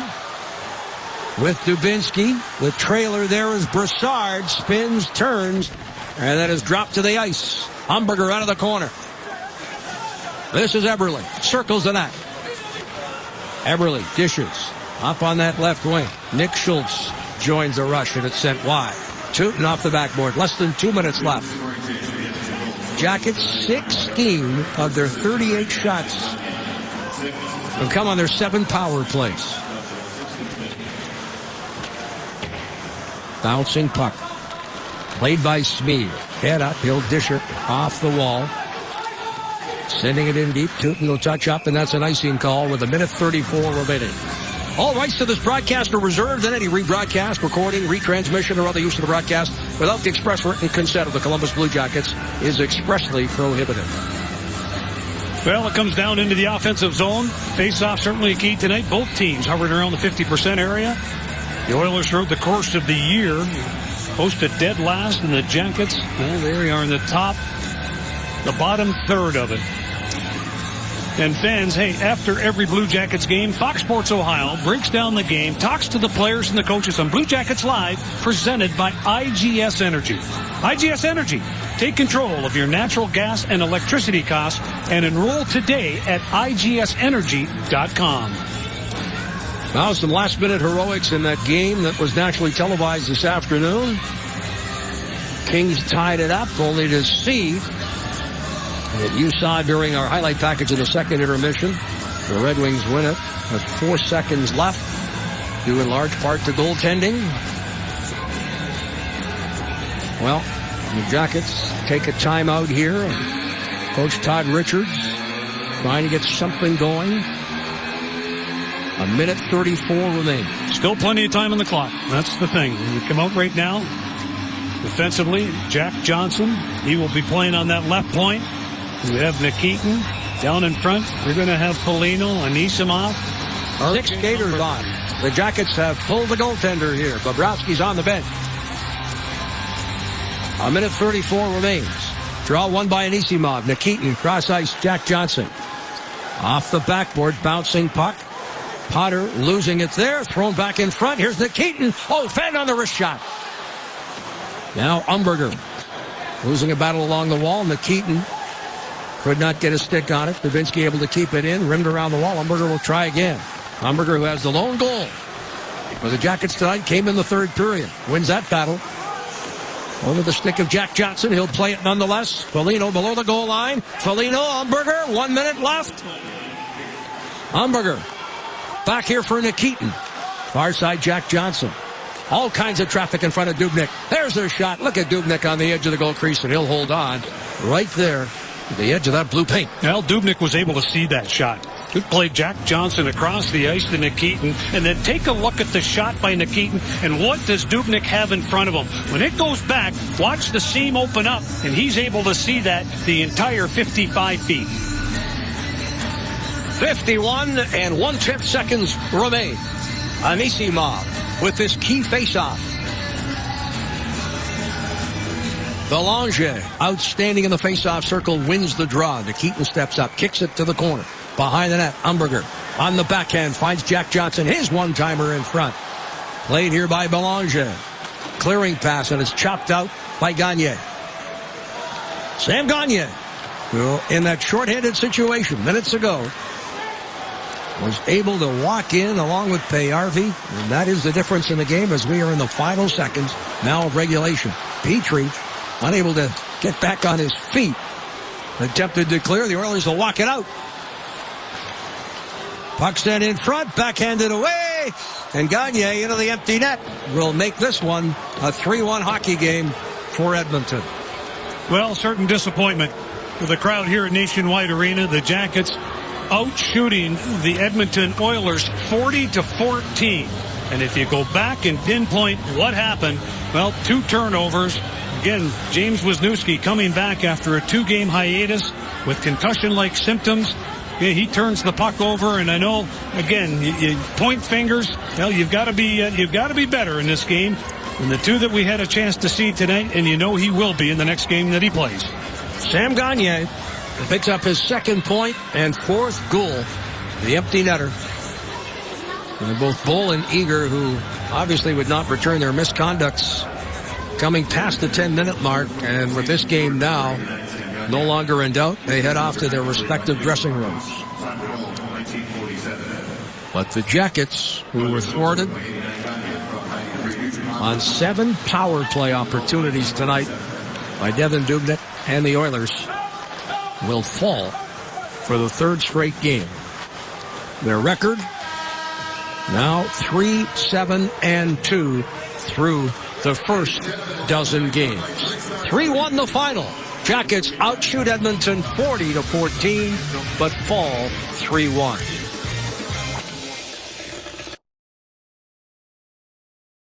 Speaker 1: with Dubinsky. The trailer there is Brassard. Spins, turns, and then is dropped to the ice. Umberger out of the corner. This is Eberle. Circles the net. Eberle dishes up on that left wing. Nick Schultz joins the rush, and it's sent wide. Tootin off the backboard. Less than 2 minutes left. Jackets, 16 of their 38 shots have come on their 7 power plays. Bouncing puck. Played by Smead. Head up. He'll dish it off the wall. Sending it in deep. Tootin will touch up, and that's an icing call with 1:34 remaining. All rights to this broadcast are reserved, and any rebroadcast, recording, retransmission, or other use of the broadcast without the express written consent of the Columbus Blue Jackets is expressly prohibited.
Speaker 2: Well, it comes down into the offensive zone. Face-off certainly a key tonight. Both teams hovering around the 50% area. The Oilers throughout the course of the year posted dead last, and the Jackets, well, there we are in the bottom third of it. And fans, hey, after every Blue Jackets game, Fox Sports Ohio breaks down the game, talks to the players and the coaches on Blue Jackets Live, presented by IGS Energy. IGS Energy. Take control of your natural gas and electricity costs and enroll today at IGSenergy.com.
Speaker 1: Now some last-minute heroics in that game that was nationally televised this afternoon. Kings tied it up, only to see that you saw during our highlight package in the second intermission. The Red Wings win it with 4 seconds left, due in large part to goaltending. Well, the Jackets take a timeout here. Coach Todd Richards trying to get something going. 1:34 remaining.
Speaker 2: Still plenty of time on the clock. That's the thing. We come out right now. Defensively, Jack Johnson, he will be playing on that left point. We have Nikitin down in front. We're going to have Polino, Anisimov.
Speaker 1: 6 skaters on. The Jackets have pulled the goaltender here. Bobrovsky's on the bench. 1:34 remains. Draw won by Anisimov. Nikitin, cross ice, Jack Johnson. Off the backboard, bouncing puck. Potter losing it there. Thrown back in front. Here's Nikitin. Oh, fanned on the wrist shot. Now Umberger losing a battle along the wall. Nikitin could not get a stick on it. Dubinsky able to keep it in. Rimmed around the wall. Umberger will try again. Umberger, who has the lone goal for the Jackets tonight, came in the third period. Wins that battle. Over the stick of Jack Johnson. He'll play it nonetheless. Foligno below the goal line. Foligno, Umberger. 1 minute left. Umberger back here for Nikitin. Far side, Jack Johnson. All kinds of traffic in front of Dubnyk. There's their shot. Look at Dubnyk on the edge of the goal crease, and he'll hold on right there at the edge of that blue paint.
Speaker 2: Well, Dubnyk was able to see that shot. Good play, Jack Johnson across the ice to Nikitin. And then take a look at the shot by Nikitin. And what does Dubnyk have in front of him? When it goes back, watch the seam open up. And he's able to see that the entire 55 feet.
Speaker 1: 51 1/10 seconds remain. Anisimov with this key faceoff. Belanger, outstanding in the faceoff circle, wins the draw. Nikitin steps up, kicks it to the corner. Behind the net, Umberger on the backhand finds Jack Johnson, his one-timer in front. Played here by Belanger. Clearing pass, and it's chopped out by Gagne. Sam Gagne, who in that short-handed situation minutes ago was able to walk in along with Payarvi, and that is the difference in the game as we are in the final seconds now of regulation. Petrie unable to get back on his feet. Attempted to clear. The Oilers will walk it out. Puck sent in front, backhanded away, and Gagne into the empty net will make this one a 3-1 hockey game for Edmonton.
Speaker 2: Well, certain disappointment for the crowd here at Nationwide Arena. The Jackets out-shooting the Edmonton Oilers 40-14. And if you go back and pinpoint what happened, well, 2 turnovers. Again, James Wisniewski coming back after a 2-game hiatus with concussion-like symptoms. He turns the puck over, and I know, again, you point fingers. Well, you've got to be better in this game than the 2 that we had a chance to see tonight, and you know he will be in the next game that he plays.
Speaker 1: Sam Gagne picks up his 2nd point and 4th goal. The empty netter. And both Bull and Eager, who obviously would not return their misconducts, coming past the 10-minute mark, and with this game now no longer in doubt, they head off to their respective dressing rooms. But the Jackets, who were thwarted on 7 power play opportunities tonight by Devin Dubnyk and the Oilers, will fall for the 3rd straight game. Their record now 3-7-2 through the first dozen games. 3-1 the final. Jackets outshoot Edmonton 40-14, but fall 3-1.